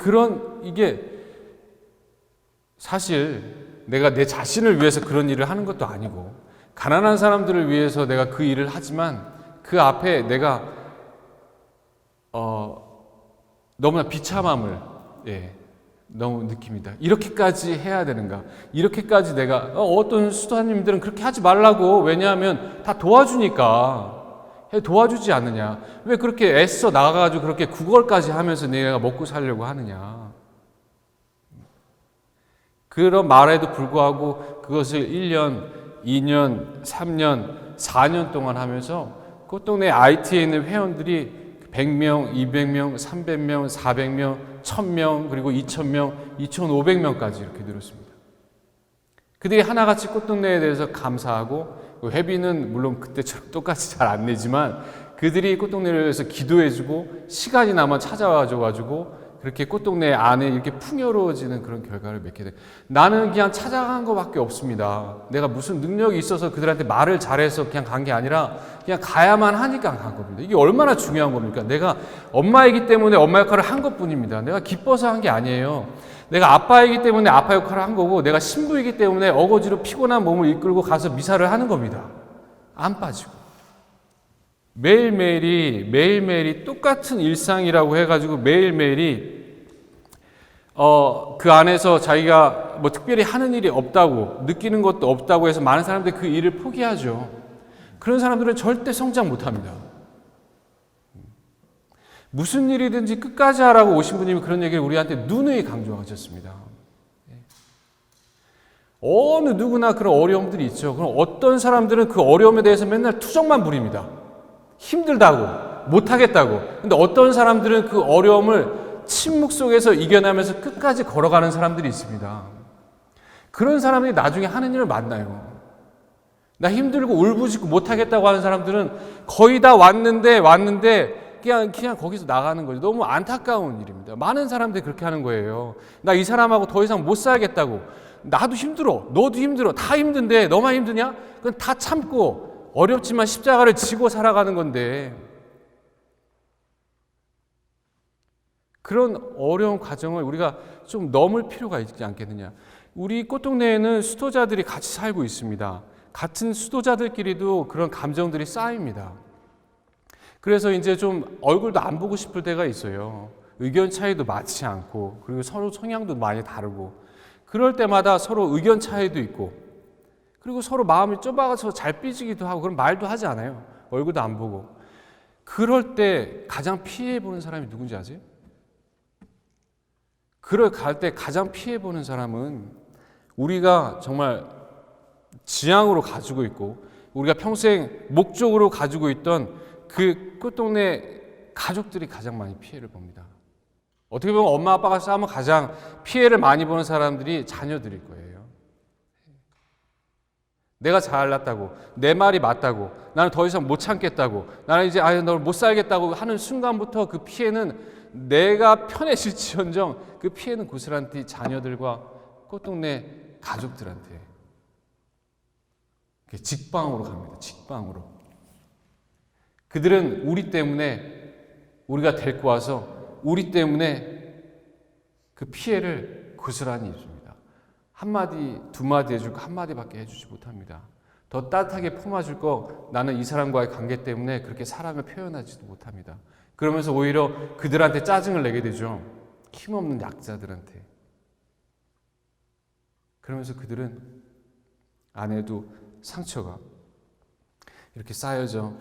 이게 사실 내가 내 자신을 위해서 그런 일을 하는 것도 아니고 가난한 사람들을 위해서 내가 그 일을 하지만 그 앞에 내가 너무나 비참함을 너무 느낍니다. 이렇게까지 해야 되는가? 이렇게까지 내가 어떤 수도사님들은 그렇게 하지 말라고, 왜냐하면 다 도와주니까 도와주지 않느냐? 왜 그렇게 애써 나가가지고 그렇게 구걸까지 하면서 내가 먹고 살려고 하느냐? 그런 말에도 불구하고 그것을 1년, 2년, 3년, 4년 동안 하면서 꽃동네 IT에 있는 회원들이 100명, 200명, 300명, 400명, 1000명, 그리고 2000명, 2500명까지 이렇게 늘었습니다. 그들이 하나같이 꽃동네에 대해서 감사하고, 회비는 물론 그때처럼 똑같이 잘 안 내지만 그들이 꽃동네를 위해서 기도해주고 시간이 나면 찾아와줘가지고 그렇게 꽃동네 안에 이렇게 풍요로워지는 그런 결과를 맺게 돼. 나는 그냥 찾아간 것밖에 없습니다. 내가 무슨 능력이 있어서 그들한테 말을 잘해서 그냥 간 게 아니라 그냥 가야만 하니까 간 겁니다. 이게 얼마나 중요한 겁니까? 내가 엄마이기 때문에 엄마 역할을 한 것뿐입니다. 내가 기뻐서 한 게 아니에요. 내가 아빠이기 때문에 아빠 역할을 한 거고, 내가 신부이기 때문에 어거지로 피곤한 몸을 이끌고 가서 미사를 하는 겁니다. 안 빠지고. 매일매일이 똑같은 일상이라고 해가지고 매일매일이 그 안에서 자기가 뭐 특별히 하는 일이 없다고, 느끼는 것도 없다고 해서 많은 사람들이 그 일을 포기하죠. 그런 사람들은 절대 성장 못합니다. 무슨 일이든지 끝까지 하라고 오신 분님이 그런 얘기를 우리한테 누누이 강조하셨습니다. 어느 누구나 그런 어려움들이 있죠. 그럼 어떤 사람들은 그 어려움에 대해서 맨날 투정만 부립니다. 힘들다고, 못하겠다고. 근데 어떤 사람들은 그 어려움을 침묵 속에서 이겨내면서 끝까지 걸어가는 사람들이 있습니다. 그런 사람들이 나중에 하는 일을 만나요. 나 힘들고 울부짖고 못하겠다고 하는 사람들은 거의 다 왔는데 그냥 거기서 나가는 거죠. 너무 안타까운 일입니다. 많은 사람들이 그렇게 하는 거예요. 나 이 사람하고 더 이상 못 살겠다고. 나도 힘들어. 너도 힘들어. 다 힘든데 너만 힘드냐? 그건 다 참고 어렵지만 십자가를 지고 살아가는 건데, 그런 어려운 과정을 우리가 좀 넘을 필요가 있지 않겠느냐. 우리 꽃동네에는 수도자들이 같이 살고 있습니다. 같은 수도자들끼리도 그런 감정들이 쌓입니다. 그래서 이제 좀 얼굴도 안 보고 싶을 때가 있어요. 의견 차이도 맞지 않고, 그리고 서로 성향도 많이 다르고, 그럴 때마다 서로 의견 차이도 있고, 그리고 서로 마음이 좁아서 잘 삐지기도 하고, 그런 말도 하지 않아요. 얼굴도 안 보고. 그럴 때 가장 피해보는 사람이 누군지 아세요? 갈 때 가장 피해보는 사람은 우리가 정말 지향으로 가지고 있고, 우리가 평생 목적으로 가지고 있던 그 꽃동네 가족들이 가장 많이 피해를 봅니다. 어떻게 보면 엄마 아빠가 싸우면 가장 피해를 많이 보는 사람들이 자녀들일 거예요. 내가 잘났다고, 내 말이 맞다고, 나는 더 이상 못 참겠다고, 나는 이제 널 못 살겠다고 하는 순간부터 그 피해는 내가 편해질지언정 그 피해는 고스란히 자녀들과 꽃동네 가족들한테 직방으로 갑니다. 직방으로. 그들은 우리 때문에 우리가 데리고 와서 우리 때문에 그 피해를 고스란히 입습니다. 한마디, 두마디 해줄 거 한마디밖에 해주지 못합니다. 더 따뜻하게 품어줄 거 나는 이 사람과의 관계 때문에 그렇게 사랑을 표현하지도 못합니다. 그러면서 오히려 그들한테 짜증을 내게 되죠. 힘없는 약자들한테. 그러면서 그들은 안에도 상처가 이렇게 쌓여져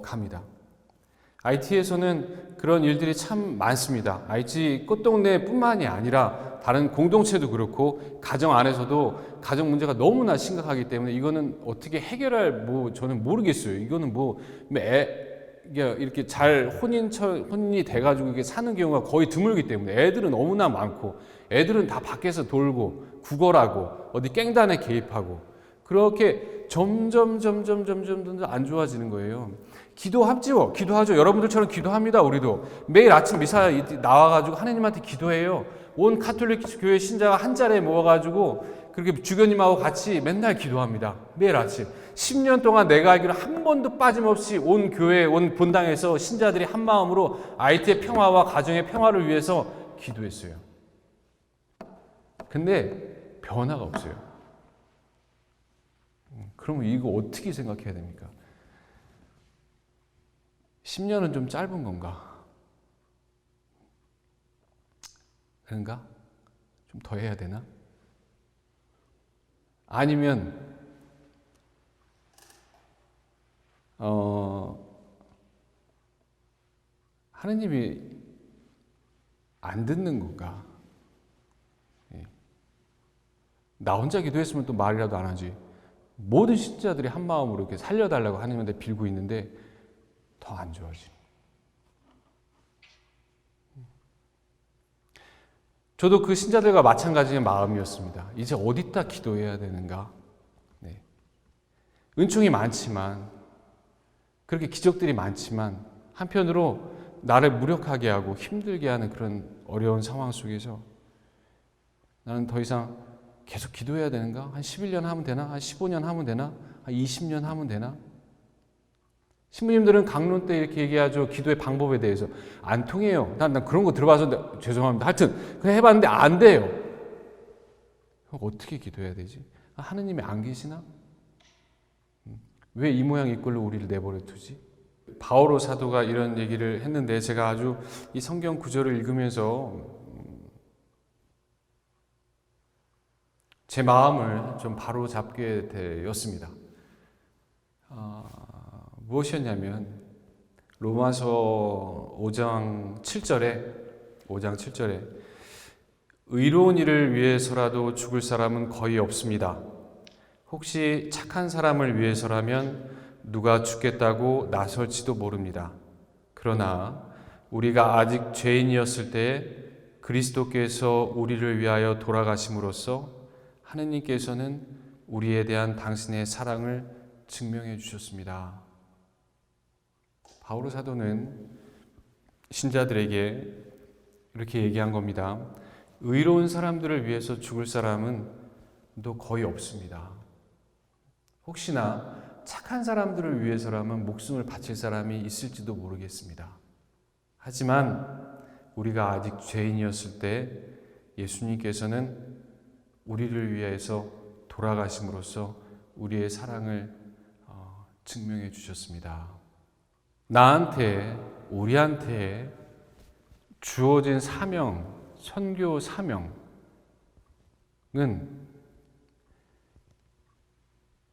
갑니다. IT에서는 그런 일들이 참 많습니다. IT 꽃동네뿐만이 아니라 다른 공동체도 그렇고 가정 안에서도 가정 문제가 너무나 심각하기 때문에 이거는 어떻게 해결할 저는 모르겠어요. 이거는 이렇게 잘 혼인이 돼가지고 이게 사는 경우가 거의 드물기 때문에 애들은 너무나 많고 애들은 다 밖에서 돌고 구걸하고 어디 깽단에 개입하고 그렇게 점점 안 좋아지는 거예요. 기도하죠. 여러분들처럼 기도합니다. 우리도 매일 아침 미사 나와가지고 하나님한테 기도해요. 온 카톨릭 교회 신자가 한 자리에 모여가지고 그렇게 주교님하고 같이 맨날 기도합니다. 매일 아침 10년 동안 내가 알기로 한 번도 빠짐없이 온 교회, 온 본당에서 신자들이 한 마음으로 아이티의 평화와 가정의 평화를 위해서 기도했어요. 근데 변화가 없어요. 그러면 이거 어떻게 생각해야 됩니까? 10년은 좀 짧은 건가? 그런가? 좀 더 해야 되나? 아니면 하느님이 안 듣는 건가? 나 혼자 기도했으면 또 말이라도 안 하지. 모든 신자들이 한 마음으로 이렇게 살려달라고 하나님한테 빌고 있는데 더 안 좋아지는. 저도 그 신자들과 마찬가지의 마음이었습니다. 이제 어디다 기도해야 되는가? 네. 은총이 많지만, 그렇게 기적들이 많지만, 한편으로 나를 무력하게 하고 힘들게 하는 그런 어려운 상황 속에서 나는 더 이상 계속 기도해야 되는가? 한 11년 하면 되나? 한 15년 하면 되나? 한 20년 하면 되나? 신부님들은 강론 때 이렇게 얘기하죠. 기도의 방법에 대해서. 안 통해요. 난 그런 거 들어봐서 죄송합니다. 하여튼 그냥 해봤는데 안 돼요. 어떻게 기도해야 되지? 하느님이 안 계시나? 왜 이 모양 이 꼴로 우리를 내버려 두지? 바오로 사도가 이런 얘기를 했는데 제가 아주 이 성경 구절을 읽으면서 제 마음을 좀 바로 잡게 되었습니다. 무엇이었냐면 로마서 5장 7절에 의로운 일을 위해서라도 죽을 사람은 거의 없습니다. 혹시 착한 사람을 위해서라면 누가 죽겠다고 나설지도 모릅니다. 그러나 우리가 아직 죄인이었을 때 그리스도께서 우리를 위하여 돌아가심으로써 하느님께서는 우리에 대한 당신의 사랑을 증명해 주셨습니다. 바오로 사도는 신자들에게 이렇게 얘기한 겁니다. 의로운 사람들을 위해서 죽을 사람은 또 거의 없습니다. 혹시나 착한 사람들을 위해서라면 목숨을 바칠 사람이 있을지도 모르겠습니다. 하지만 우리가 아직 죄인이었을 때 예수님께서는 우리를 위해서 돌아가심으로써 우리의 사랑을 증명해 주셨습니다. 나한테, 우리한테 주어진 사명, 선교 사명은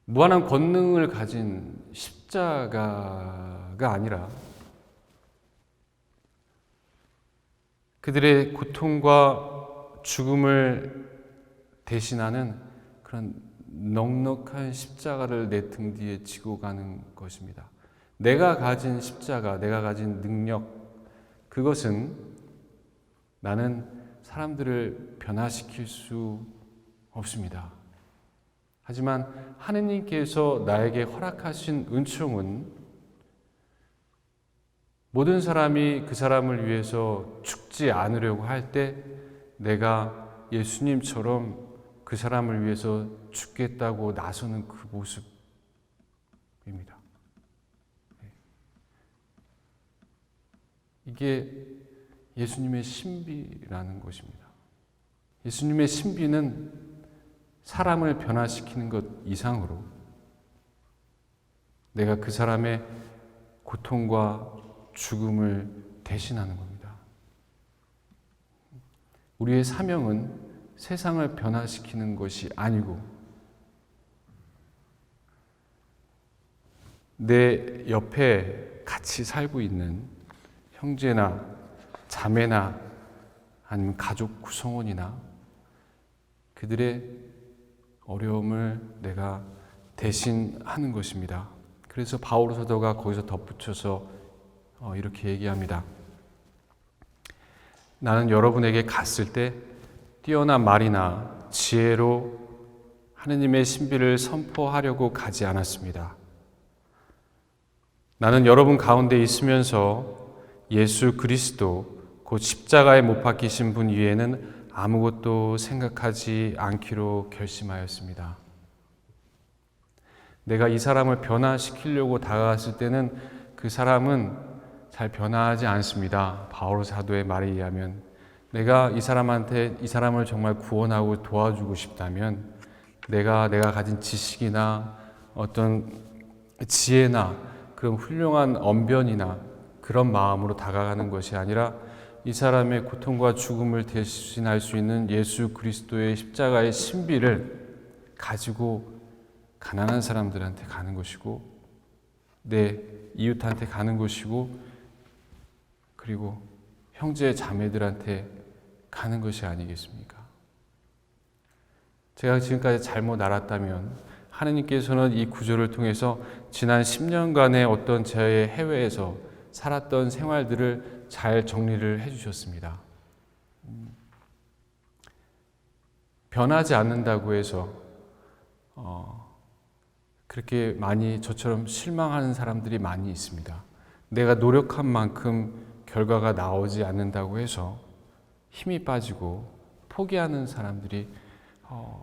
무한한 권능을 가진 십자가가 아니라 그들의 고통과 죽음을 대신하는 그런 넉넉한 십자가를 내 등 뒤에 지고 가는 것입니다. 내가 가진 십자가, 내가 가진 능력, 그것은 나는 사람들을 변화시킬 수 없습니다. 하지만 하느님께서 나에게 허락하신 은총은 모든 사람이 그 사람을 위해서 죽지 않으려고 할 때 내가 예수님처럼 그 사람을 위해서 죽겠다고 나서는 그 모습입니다. 이게 예수님의 신비라는 것입니다. 예수님의 신비는 사람을 변화시키는 것 이상으로 내가 그 사람의 고통과 죽음을 대신하는 겁니다. 우리의 사명은 세상을 변화시키는 것이 아니고 내 옆에 같이 살고 있는 형제나 자매나 아니면 가족 구성원이나 그들의 어려움을 내가 대신하는 것입니다. 그래서 바오로 사도가 거기서 덧붙여서 이렇게 얘기합니다. 나는 여러분에게 갔을 때 뛰어난 말이나 지혜로 하느님의 신비를 선포하려고 가지 않았습니다. 나는 여러분 가운데 있으면서 예수 그리스도 곧 십자가에 못 박히신 분 위에는 아무것도 생각하지 않기로 결심하였습니다. 내가 이 사람을 변화시키려고 다가갔을 때는 그 사람은 잘 변화하지 않습니다. 바울 사도의 말에 의하면 내가 이 사람을 정말 구원하고 도와주고 싶다면 내가 가진 지식이나 어떤 지혜나 그런 훌륭한 언변이나 그런 마음으로 다가가는 것이 아니라 이 사람의 고통과 죽음을 대신할 수 있는 예수 그리스도의 십자가의 신비를 가지고 가난한 사람들한테 가는 것이고 내 이웃한테 가는 것이고 그리고 형제 자매들한테 가는 것이 아니겠습니까? 제가 지금까지 잘못 알았다면 하느님께서는 이 구절을 통해서 지난 10년간의 어떤 저의 해외에서 살았던 생활들을 잘 정리를 해주셨습니다. 변하지 않는다고 해서 그렇게 많이 저처럼 실망하는 사람들이 많이 있습니다. 내가 노력한 만큼 결과가 나오지 않는다고 해서 힘이 빠지고 포기하는 사람들이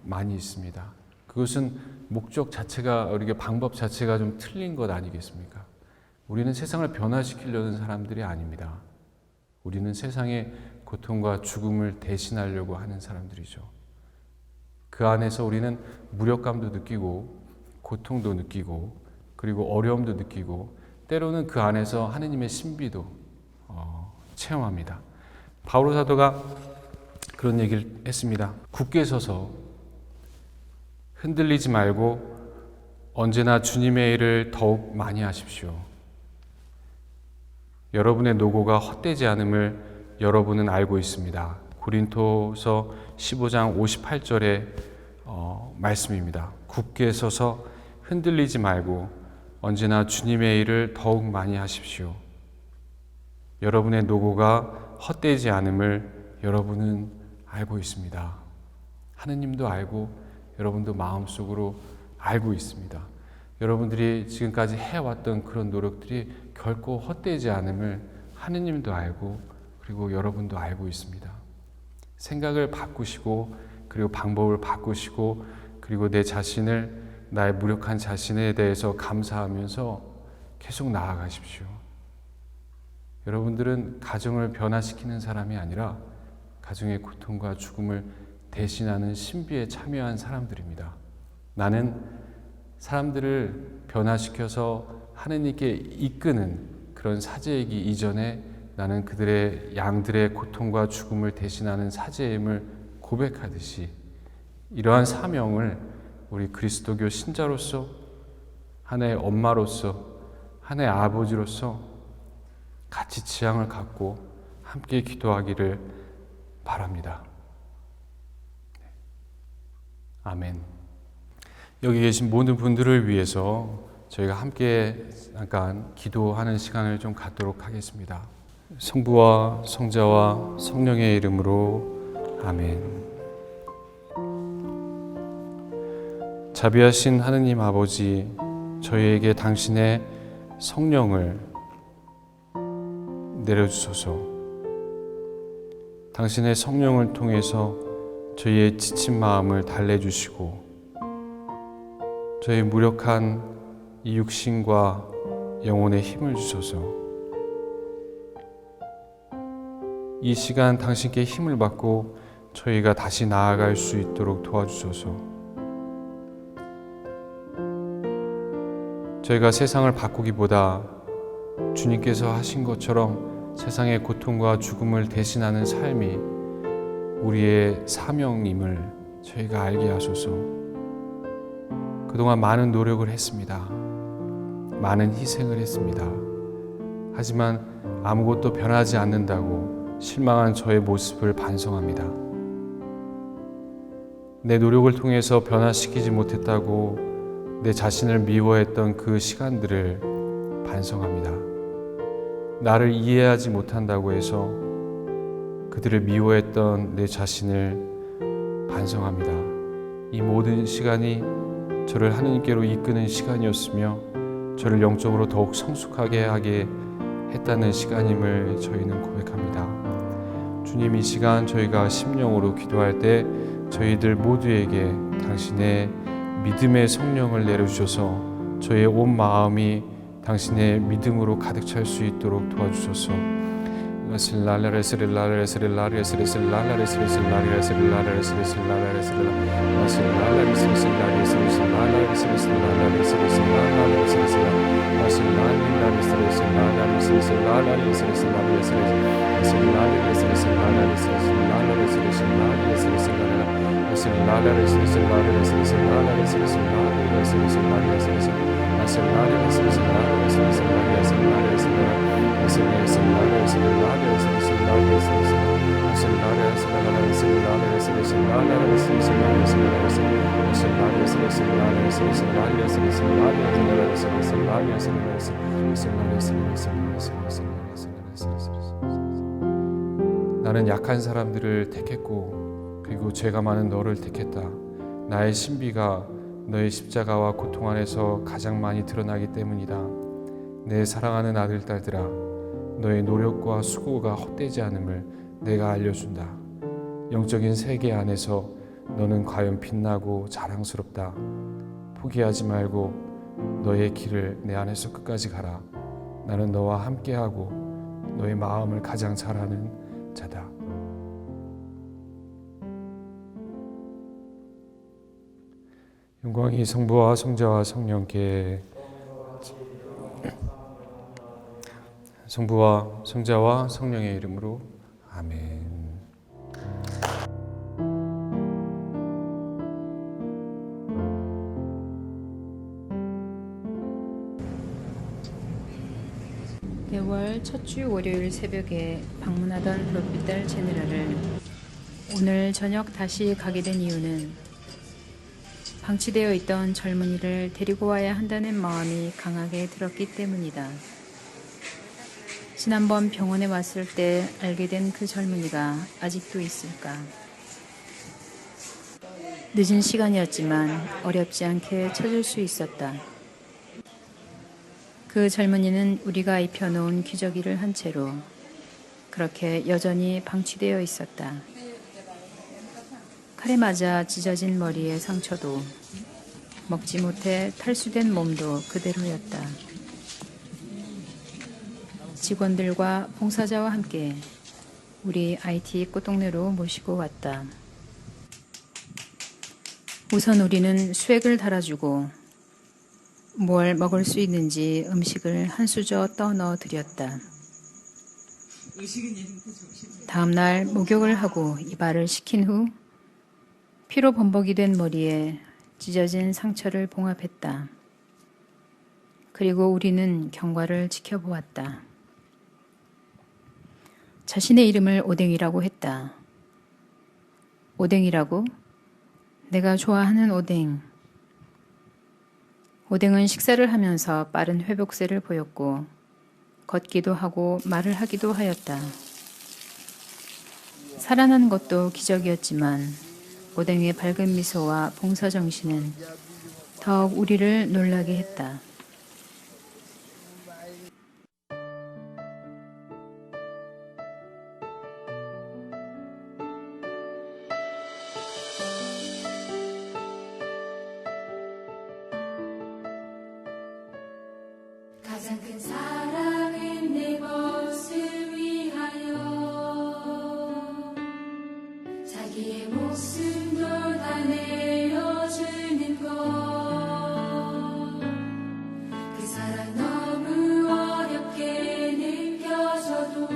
많이 있습니다. 그것은 목적 자체가, 우리가 방법 자체가 좀 틀린 것 아니겠습니까? 우리는 세상을 변화시키려는 사람들이 아닙니다. 우리는 세상의 고통과 죽음을 대신하려고 하는 사람들이죠. 그 안에서 우리는 무력감도 느끼고 고통도 느끼고 그리고 어려움도 느끼고 때로는 그 안에서 하느님의 신비도 체험합니다. 바울 사도가 그런 얘기를 했습니다. 굳게 서서 흔들리지 말고 언제나 주님의 일을 더욱 많이 하십시오. 여러분의 노고가 헛되지 않음을 여러분은 알고 있습니다. 고린토서 15장 58절의 말씀입니다. 굳게 서서 흔들리지 말고 언제나 주님의 일을 더욱 많이 하십시오. 여러분의 노고가 헛되지 않음을 여러분은 알고 있습니다. 하느님도 알고 여러분도 마음속으로 알고 있습니다. 여러분들이 지금까지 해왔던 그런 노력들이 결코 헛되지 않음을 하느님도 알고 그리고 여러분도 알고 있습니다. 생각을 바꾸시고 그리고 방법을 바꾸시고 그리고 내 자신을, 나의 무력한 자신에 대해서 감사하면서 계속 나아가십시오. 여러분들은 가정을 변화시키는 사람이 아니라 가정의 고통과 죽음을 대신하는 신비에 참여한 사람들입니다. 나는 사람들을 변화시켜서 하느님께 이끄는 그런 사제이기 이전에 나는 그들의 양들의 고통과 죽음을 대신하는 사제임을 고백하듯이 이러한 사명을 우리 그리스도교 신자로서 하나의 엄마로서 하나의 아버지로서 같이 지향을 갖고 함께 기도하기를 바랍니다. 아멘. 여기 계신 모든 분들을 위해서 저희가 함께 잠깐 기도하는 시간을 좀 갖도록 하겠습니다. 성부와 성자와 성령의 이름으로 아멘. 자비하신 하느님 아버지, 저희에게 당신의 성령을 내려주소서. 당신의 성령을 통해서 저희의 지친 마음을 달래주시고 저희의 무력한 이 육신과 영혼에 힘을 주소서. 이 시간 당신께 힘을 받고 저희가 다시 나아갈 수 있도록 도와주소서. 저희가 세상을 바꾸기보다 주님께서 하신 것처럼 세상의 고통과 죽음을 대신하는 삶이 우리의 사명임을 저희가 알게 하소서. 그동안 많은 노력을 했습니다. 많은 희생을 했습니다. 하지만 아무것도 변하지 않는다고 실망한 저의 모습을 반성합니다. 내 노력을 통해서 변화시키지 못했다고 내 자신을 미워했던 그 시간들을 반성합니다. 나를 이해하지 못한다고 해서 그들을 미워했던 내 자신을 반성합니다. 이 모든 시간이 저를 하느님께로 이끄는 시간이었으며 저를 영적으로 더욱 성숙하게 하게 했다는 시간임을 저희는 고백합니다. 주님, 이 시간 저희가 심령으로 기도할 때 저희들 모두에게 당신의 믿음의 성령을 내려주셔서 저희의 온 마음이 당신의 믿음으로 가득 찰 수 있도록 도와주셔서 나는 약한 사람들을 택했고 그리고 죄가 많은 너를 택했다. 나의 신비가 너의 십자가와 고통 안에서 가장 많이 드러나기 때문이다. 내 사랑하는 아들, 딸들아, 너의 노력과 수고가 헛되지 않음을 내가 알려준다. 영적인 세계 안에서 너는 과연 빛나고 자랑스럽다. 포기하지 말고 너의 길을 내 안에서 끝까지 가라. 나는 너와 함께하고 너의 마음을 가장 잘 아는 자다. 영광이 성부와 성자와 성령께 성부와 성자와 성령의 이름으로 아멘. 대월 첫 주 월요일 새벽에 방문하던 불빛달 제네랄을 오늘 저녁 다시 가게 된 이유는 방치되어 있던 젊은이를 데리고 와야 한다는 마음이 강하게 들었기 때문이다. 지난번 병원에 왔을 때 알게 된 그 젊은이가 아직도 있을까? 늦은 시간이었지만 어렵지 않게 찾을 수 있었다. 그 젊은이는 우리가 입혀놓은 기저귀를 한 채로 그렇게 여전히 방치되어 있었다. 칼에 맞아 찢어진 머리의 상처도 먹지 못해 탈수된 몸도 그대로였다. 직원들과 봉사자와 함께 우리 IT 꽃동네로 모시고 왔다. 우선 우리는 수액을 달아주고 뭘 먹을 수 있는지 음식을 한 수저 떠 넣어 드렸다. 다음날 목욕을 하고 이발을 시킨 후 피로 범벅이 된 머리에 찢어진 상처를 봉합했다. 그리고 우리는 경과를 지켜보았다. 자신의 이름을 오뎅이라고 했다. 오뎅이라고? 내가 좋아하는 오뎅. 오뎅은 식사를 하면서 빠른 회복세를 보였고 걷기도 하고 말을 하기도 하였다. 살아난 것도 기적이었지만 오뎅의 밝은 미소와 봉사정신은 더욱 우리를 놀라게 했다. 가장 큰 사랑은 내 것을 위하여 자기의 목숨도 다 내어주는 것. 그 사랑 너무 어렵게 느껴져도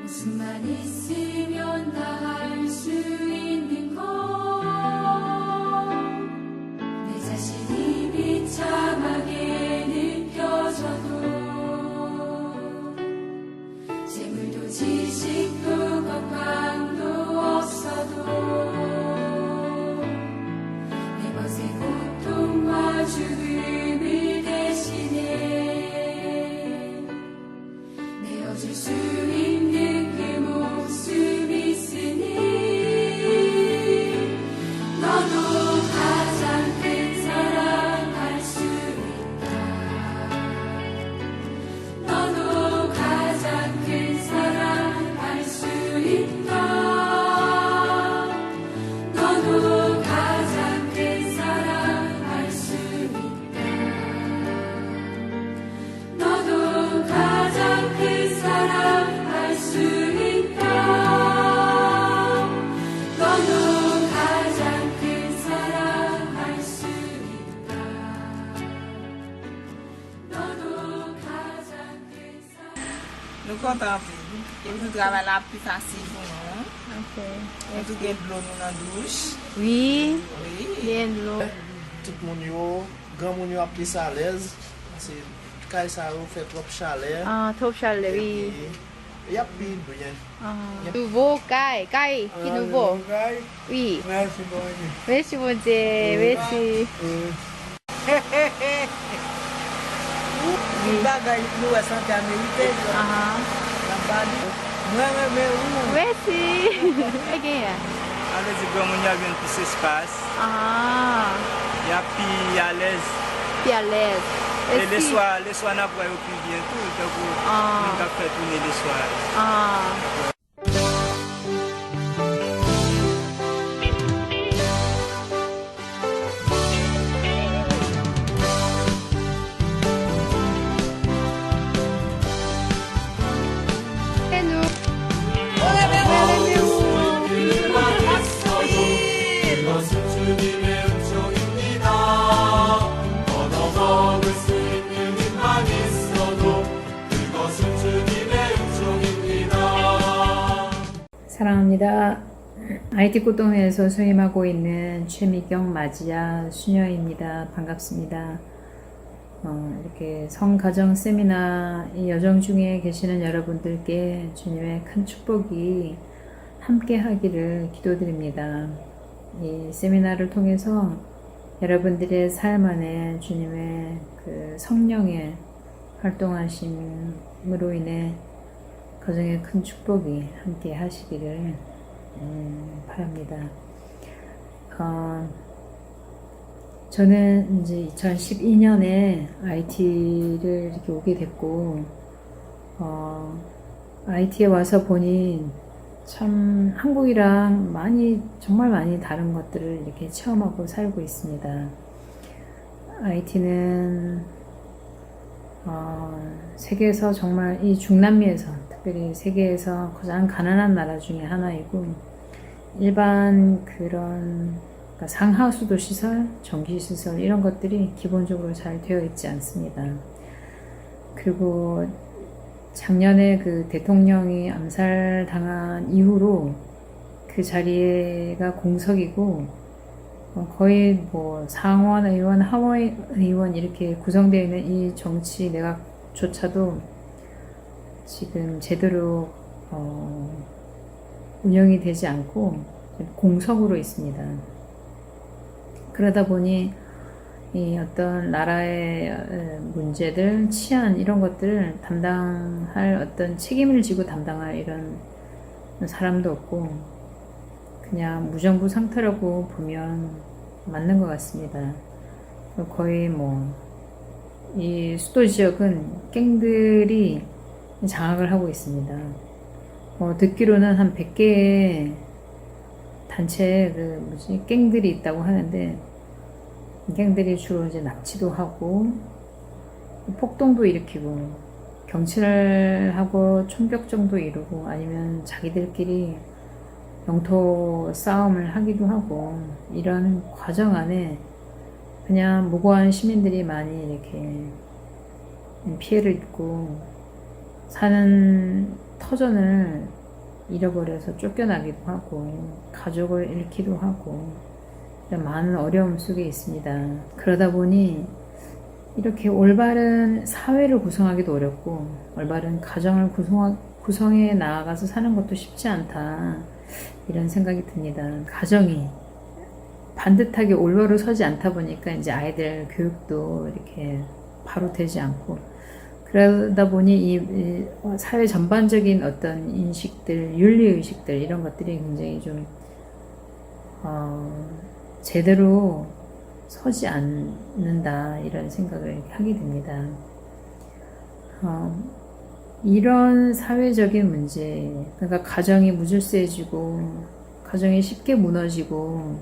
웃음만 있으면 다 할 수 있는 것. 내 자신이 비참하게 느껴져도 재물도 지식도 건강도 없어도 내 것의 고통과 죽음을 대신해 내어줄 수 있는 그 목숨 있으니 kontan pi. E pou travay la pi fasil pou nou. Ok. En tout gen blou nou nan douche. Oui. Oui. Bien de l'eau. Tout moun yo, gran moun yo ap plis a lez. Se kay sa yo fè trop chale. Ah, trop chaleur, oui. Y ap pi byen. Nouveau Kai, qui nouveau? Oui. Merci bon Dieu. Merci mon Dieu, merci. Bagay nou wè sante Amerike. Ah, La badi. Mwen mè ou. merci. Again. Ale di gran moun ya gen pis espas, Ah, ya pi alez. puis à l'aise. E le swa nan pwa yo pi bientou, tako mwen ka fè toune le swa. Ah. Et nous? 이것은 주님의 음성입니다. 얻어먹을 수 있는 힘만 있어도 그것은 주님의 음성입니다. 사랑합니다. IT 꽃동회에서 수임하고 있는 최미경 마지아 수녀입니다. 반갑습니다. 이렇게 성가정 세미나 이 여정 중에 계시는 여러분들께 주님의 큰 축복이 함께 하기를 기도드립니다. 이 세미나를 통해서 여러분들의 삶 안에 주님의 그 성령의 활동하심으로 인해 가정에 큰 축복이 함께 하시기를 바랍니다. 저는 이제 2012년에 IT를 이렇게 오게 됐고, IT에 와서 보니 참 한국이랑 정말 많이 다른 것들을 이렇게 체험하고 살고 있습니다. IT는 세계에서 정말 이 중남미에서 특별히 세계에서 가장 가난한 나라 중에 하나이고, 일반 그런 상하수도 시설, 전기 시설 이런 것들이 기본적으로 잘 되어 있지 않습니다. 그리고 작년에 그 대통령이 암살당한 이후로 그 자리가 공석이고, 거의 뭐 상원 의원, 하원 의원 이렇게 구성되어 있는 이 정치 내각조차도 지금 제대로 운영이 되지 않고 공석으로 있습니다. 그러다 보니 이 어떤 나라의 문제들, 치안 이런 것들을 담당할 어떤 책임을 지고 담당할 이런 사람도 없고, 그냥 무정부 상태라고 보면 맞는 것 같습니다. 거의 이 수도 지역은 갱들이 장악을 하고 있습니다. 듣기로는 한 100개의 단체에 갱들이 있다고 하는데, 갱들이 주로 이제 납치도 하고 폭동도 일으키고 경찰하고 총격전도 이루고, 아니면 자기들끼리 영토 싸움을 하기도 하고, 이런 과정 안에 그냥 무고한 시민들이 많이 이렇게 피해를 입고 사는 터전을 잃어버려서 쫓겨나기도 하고 가족을 잃기도 하고 많은 어려움 속에 있습니다. 그러다 보니 이렇게 올바른 사회를 구성하기도 어렵고 올바른 가정을 구성해 나아가서 사는 것도 쉽지 않다, 이런 생각이 듭니다. 가정이 반듯하게 올바로 서지 않다 보니까 이제 아이들 교육도 이렇게 바로 되지 않고, 그러다 보니 이 사회 전반적인 어떤 인식들, 윤리의식들 이런 것들이 굉장히 좀 제대로 서지 않는다, 이런 생각을 하게 됩니다. 이런 사회적인 문제, 그러니까 가정이 무질서해지고 가정이 쉽게 무너지고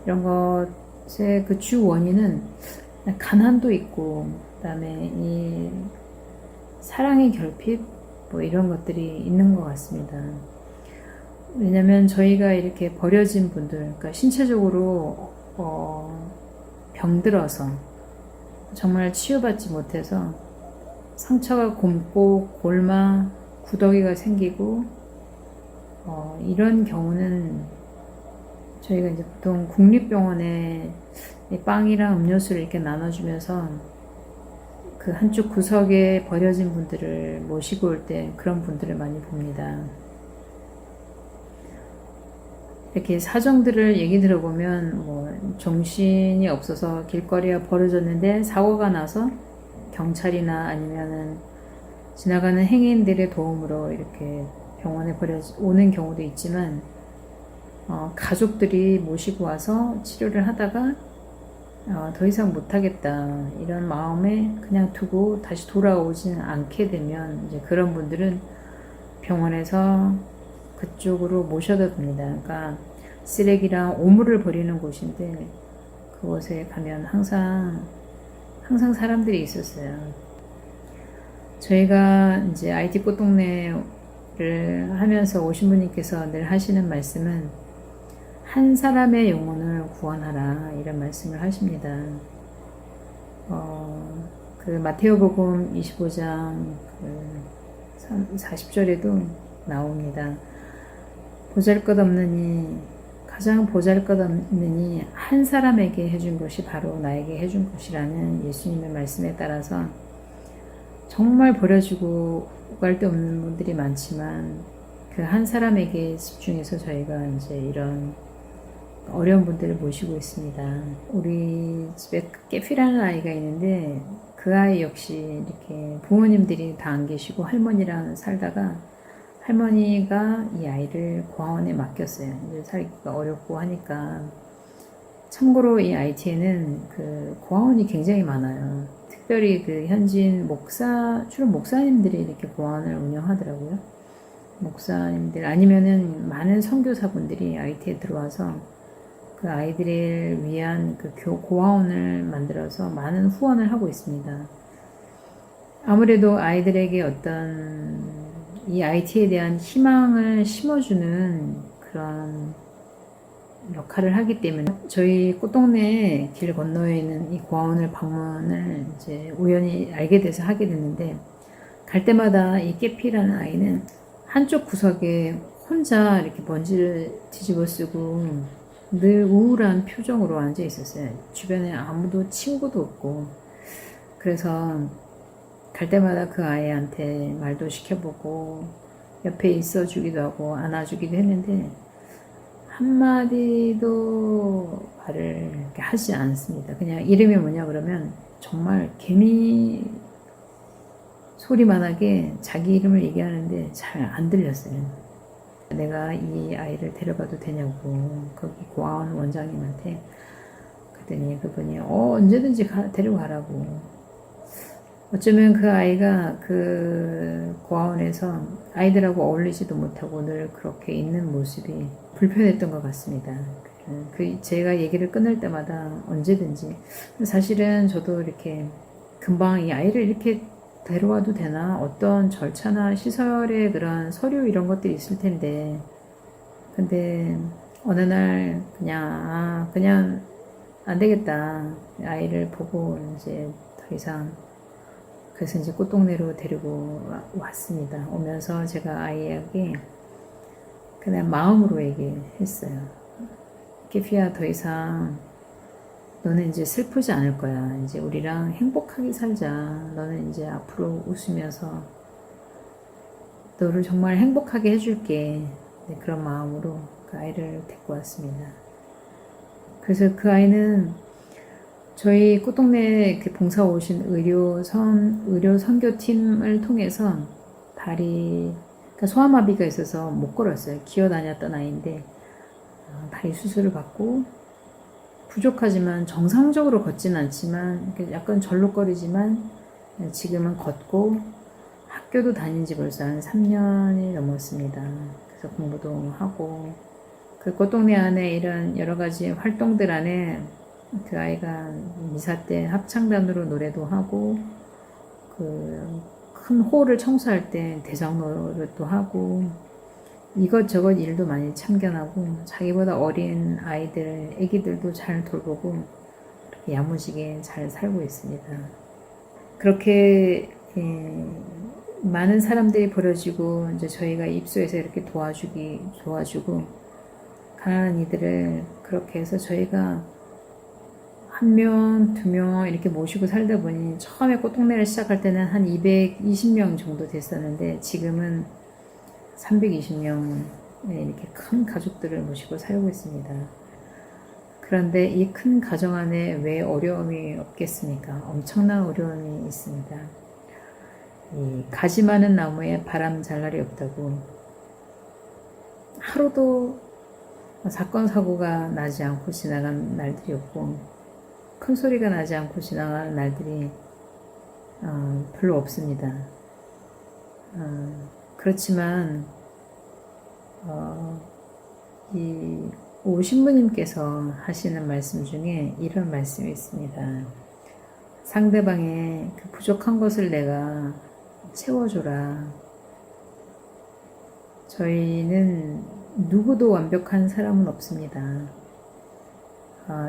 이런 것의 그 주 원인은 가난도 있고, 그다음에 이 사랑의 결핍 이런 것들이 있는 것 같습니다. 왜냐면 저희가 이렇게 버려진 분들, 그러니까 신체적으로 병들어서 정말 치유받지 못해서 상처가 곪고 골마 구더기가 생기고 이런 경우는 저희가 이제 보통 국립병원에 이 빵이랑 음료수를 이렇게 나눠주면서 그 한쪽 구석에 버려진 분들을 모시고 올 때 그런 분들을 많이 봅니다. 이렇게 사정들을 얘기 들어보면 뭐 정신이 없어서 길거리에 버려졌는데 사고가 나서 경찰이나 아니면은 지나가는 행인들의 도움으로 이렇게 병원에 오는 경우도 있지만 가족들이 모시고 와서 치료를 하다가 더 이상 못하겠다 이런 마음에 그냥 두고 다시 돌아오지는 않게 되면 이제 그런 분들은 병원에서 그쪽으로 모셔다 봅니다. 그러니까 쓰레기랑 오물을 버리는 곳인데 그곳에 가면 항상 사람들이 있었어요. 저희가 이제 IT 꽃동네를 하면서 오신 분님께서 늘 하시는 말씀은 한 사람의 영혼을 구원하라 이런 말씀을 하십니다. 그 마테오복음 25장 40절에도 나옵니다. 가장 보잘것없느니 한 사람에게 해준 것이 바로 나에게 해준 것이라는 예수님의 말씀에 따라서 정말 버려주고 갈 데 없는 분들이 많지만 그 한 사람에게 집중해서 저희가 이제 이런 어려운 분들을 모시고 있습니다. 우리 집에 깨피라는 아이가 있는데 그 아이 역시 이렇게 부모님들이 다 안 계시고 할머니랑 살다가 할머니가 이 아이를 고아원에 맡겼어요. 이제 살기가 어렵고 하니까. 참고로 이 IT에는 그 고아원이 굉장히 많아요. 특별히 그 현지인 주로 목사님들이 이렇게 고아원을 운영하더라고요. 목사님들 아니면은 많은 선교사분들이 IT에 들어와서 그 아이들을 위한 그 고아원을 만들어서 많은 후원을 하고 있습니다. 아무래도 아이들에게 어떤 이 IT에 대한 희망을 심어주는 그런 역할을 하기 때문에 저희 꽃동네 길 건너에 있는 이 고아원을 방문을 이제 우연히 알게 돼서 하게 됐는데 갈 때마다 이 깨피라는 아이는 한쪽 구석에 혼자 이렇게 먼지를 뒤집어 쓰고 늘 우울한 표정으로 앉아 있었어요. 주변에 아무도 친구도 없고 그래서 갈 때마다 그 아이한테 말도 시켜보고 옆에 있어주기도 하고 안아주기도 했는데 한마디도 말을 이렇게 하지 않습니다. 그냥 이름이 뭐냐 그러면 정말 개미 소리만하게 자기 이름을 얘기하는데 잘 안 들렸어요. 내가 이 아이를 데려가도 되냐고 거기 고아원 원장님한테 그랬더니 그분이 언제든지 데려가라고. 어쩌면 그 아이가 그 고아원에서 아이들하고 어울리지도 못하고 늘 그렇게 있는 모습이 불편했던 것 같습니다. 제가 얘기를 끊을 때마다 언제든지 사실은 저도 이렇게 금방 이 아이를 이렇게 데려와도 되나 어떤 절차나 시설의 그런 서류 이런 것들이 있을 텐데 근데 어느 날 그냥 안 되겠다 아이를 보고 이제 더 이상 그래서 이제 꽃동네로 데리고 왔습니다. 오면서 제가 아이에게 그냥 마음으로 얘기했어요. 깨피야 더 이상 너는 이제 슬프지 않을 거야. 이제 우리랑 행복하게 살자. 너는 이제 앞으로 웃으면서 너를 정말 행복하게 해줄게. 네, 그런 마음으로 그 아이를 데리고 왔습니다. 그래서 그 아이는 저희 꽃동네 봉사 오신 의료 선교팀을 통해서 그러니까 소아마비가 있어서 못 걸었어요. 기어 다녔던 아이인데 다리 수술을 받고 부족하지만 정상적으로 걷지는 않지만 약간 절룩거리지만 지금은 걷고 학교도 다닌 지 벌써 한 3년이 넘었습니다. 그래서 공부도 하고 그 꽃동네 안에 이런 여러 가지 활동들 안에 그 아이가 미사 때 합창단으로 노래도 하고 그 큰 홀을 청소할 때 대장 노릇도 하고 이것저것 일도 많이 참견하고 자기보다 어린 애기들도 잘 돌보고 야무지게 잘 살고 있습니다. 그렇게 많은 사람들이 버려지고 이제 저희가 입소해서 이렇게 도와주고 가난한 이들을 그렇게 해서 저희가 1명, 2명 이렇게 모시고 살다 보니 처음에 꽃동네를 시작할 때는 한 220명 정도 됐었는데 지금은 320명 이렇게 큰 가족들을 모시고 살고 있습니다. 그런데 이 큰 가정 안에 왜 어려움이 없겠습니까? 엄청난 어려움이 있습니다. 이 가지 많은 나무에 바람 잘 날이 없다고 하루도 사건 사고가 나지 않고 지나간 날들이 없고 큰 소리가 나지 않고 지나가는 날들이 별로 없습니다. 그렇지만 이 오 신부님께서 하시는 말씀 중에 이런 말씀이 있습니다. 상대방의 그 부족한 것을 내가 채워줘라. 저희는 누구도 완벽한 사람은 없습니다.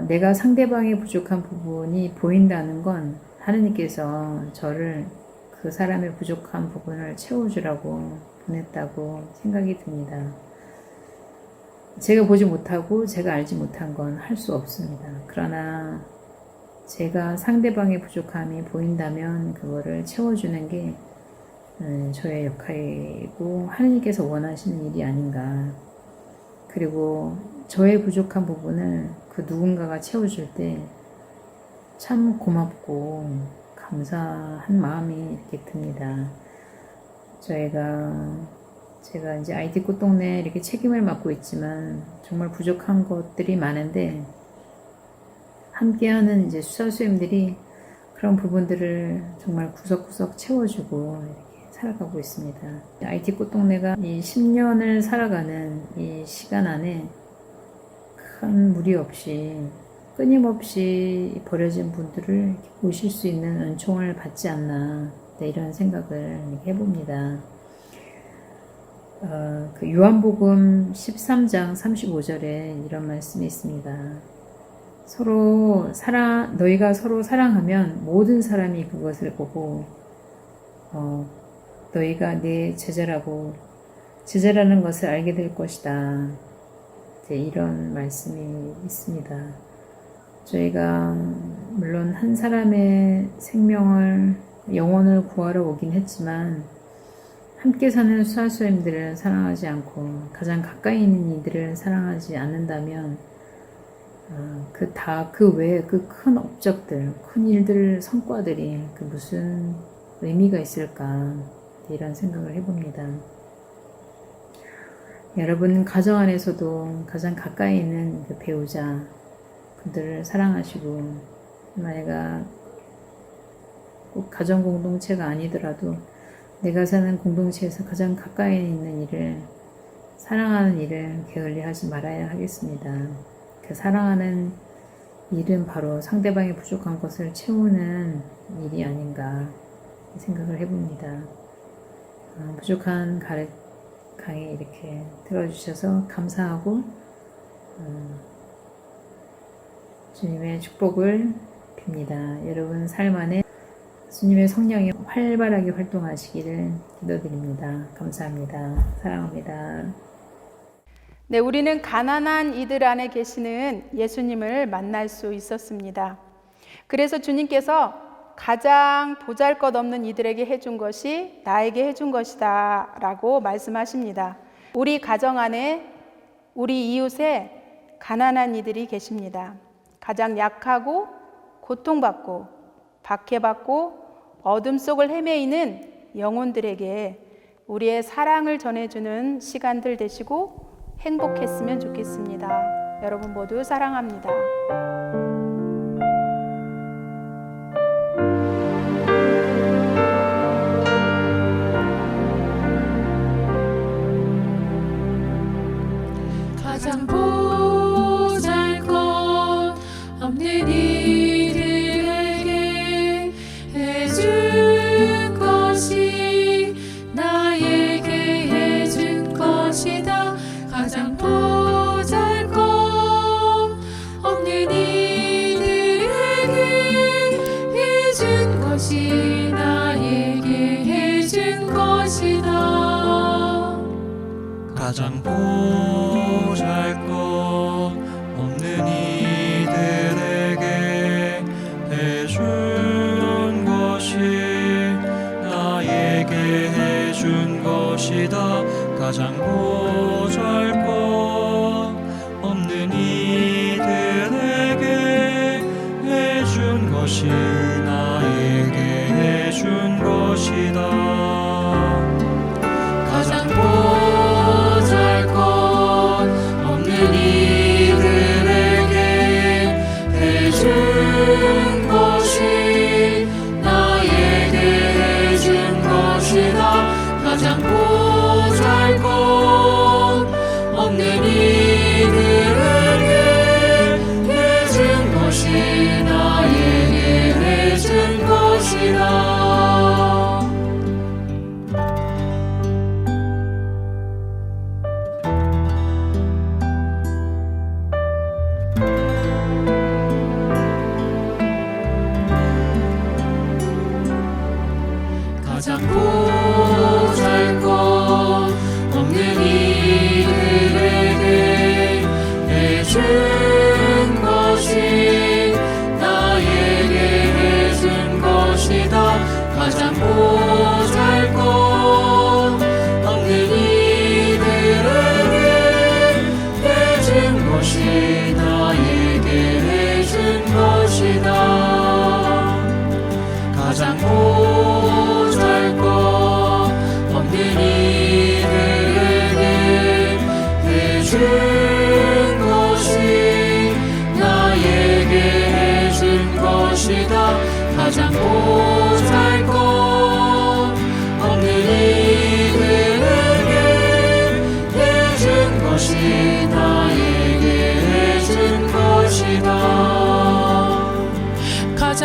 내가 상대방의 부족한 부분이 보인다는 건 하느님께서 저를 그 사람의 부족한 부분을 채워주라고 보냈다고 생각이 듭니다. 제가 보지 못하고 제가 알지 못한 건 할 수 없습니다. 그러나 제가 상대방의 부족함이 보인다면 그거를 채워주는 게 저의 역할이고 하느님께서 원하시는 일이 아닌가. 그리고 저의 부족한 부분을 그 누군가가 채워줄 때 참 고맙고 감사한 마음이 이렇게 듭니다. 제가 이제 IT 꽃동네 이렇게 책임을 맡고 있지만 정말 부족한 것들이 많은데 함께하는 이제 수사수님들이 그런 부분들을 정말 구석구석 채워주고 이렇게 살아가고 있습니다. IT 꽃동네가 이 10년을 살아가는 이 시간 안에 큰 무리 없이 끊임없이 버려진 분들을 모실 수 있는 은총을 받지 않나 이런 생각을 해봅니다. 그 요한복음 13장 35절에 이런 말씀이 있습니다. 너희가 서로 사랑하면 모든 사람이 그것을 보고 너희가 내 제자라는 것을 알게 될 것이다. 이런 말씀이 있습니다. 저희가 물론 한 사람의 영혼을 구하러 오긴 했지만 함께 사는 수하수님들을 사랑하지 않고 가장 가까이 있는 이들을 사랑하지 않는다면 그 외에 그 큰 업적들, 큰 일들, 성과들이 그 무슨 의미가 있을까 이런 생각을 해봅니다. 여러분 가정 안에서도 가장 가까이 있는 그 배우자 분들을 사랑하시고 내가 꼭 가정 공동체가 아니더라도 내가 사는 공동체에서 가장 가까이 있는 이를 사랑하는 일을 게을리하지 말아야 하겠습니다. 그 사랑하는 일은 바로 상대방의 부족한 것을 채우는 일이 아닌가 생각을 해봅니다. 부족한 강의 이렇게 들어주셔서 감사하고 주님의 축복을 빕니다. 여러분 삶 안에 주님의 성령이 활발하게 활동하시기를 기도드립니다. 감사합니다. 사랑합니다. 네, 우리는 가난한 이들 안에 계시는 예수님을 만날 수 있었습니다. 그래서 주님께서 가장 보잘것없는 이들에게 해준 것이 나에게 해준 것이다 라고 말씀하십니다. 우리 가정 안에 우리 이웃에 가난한 이들이 계십니다. 가장 약하고 고통받고 박해받고 어둠 속을 헤매이는 영혼들에게 우리의 사랑을 전해주는 시간들 되시고 행복했으면 좋겠습니다. 여러분 모두 사랑합니다. 가장 보잘것없는 이들에게 해준 것이 나에게 해준 것이다. 가장 보잘것없는 이들에게 해준 것이 나에게 해준 것 가장 보잘것없는 이들에게 해준 것이 나에게 해준 것이다. 가장 보잘것없는 이들에게 해준 것이 나에게 해준 것이다. 가장 보잘것없는 이들에게 해준 것이 나에게 해준 것이다. 가장 보잘것없는 이들에게 해준 것이 나에게 해준 것이다. 가장 보잘것없는 이들에게 해준 것이 나에게 해준 것이다. 가장 보잘것없는 이들에게 해준 것이 나에게 해준 것이다. 가장 보잘것없는 이들에게 해준 것이 나에게 해준 것이다. 가장 보잘것없는 이들에게 해준 것이 나에게 해준 것이다. 가장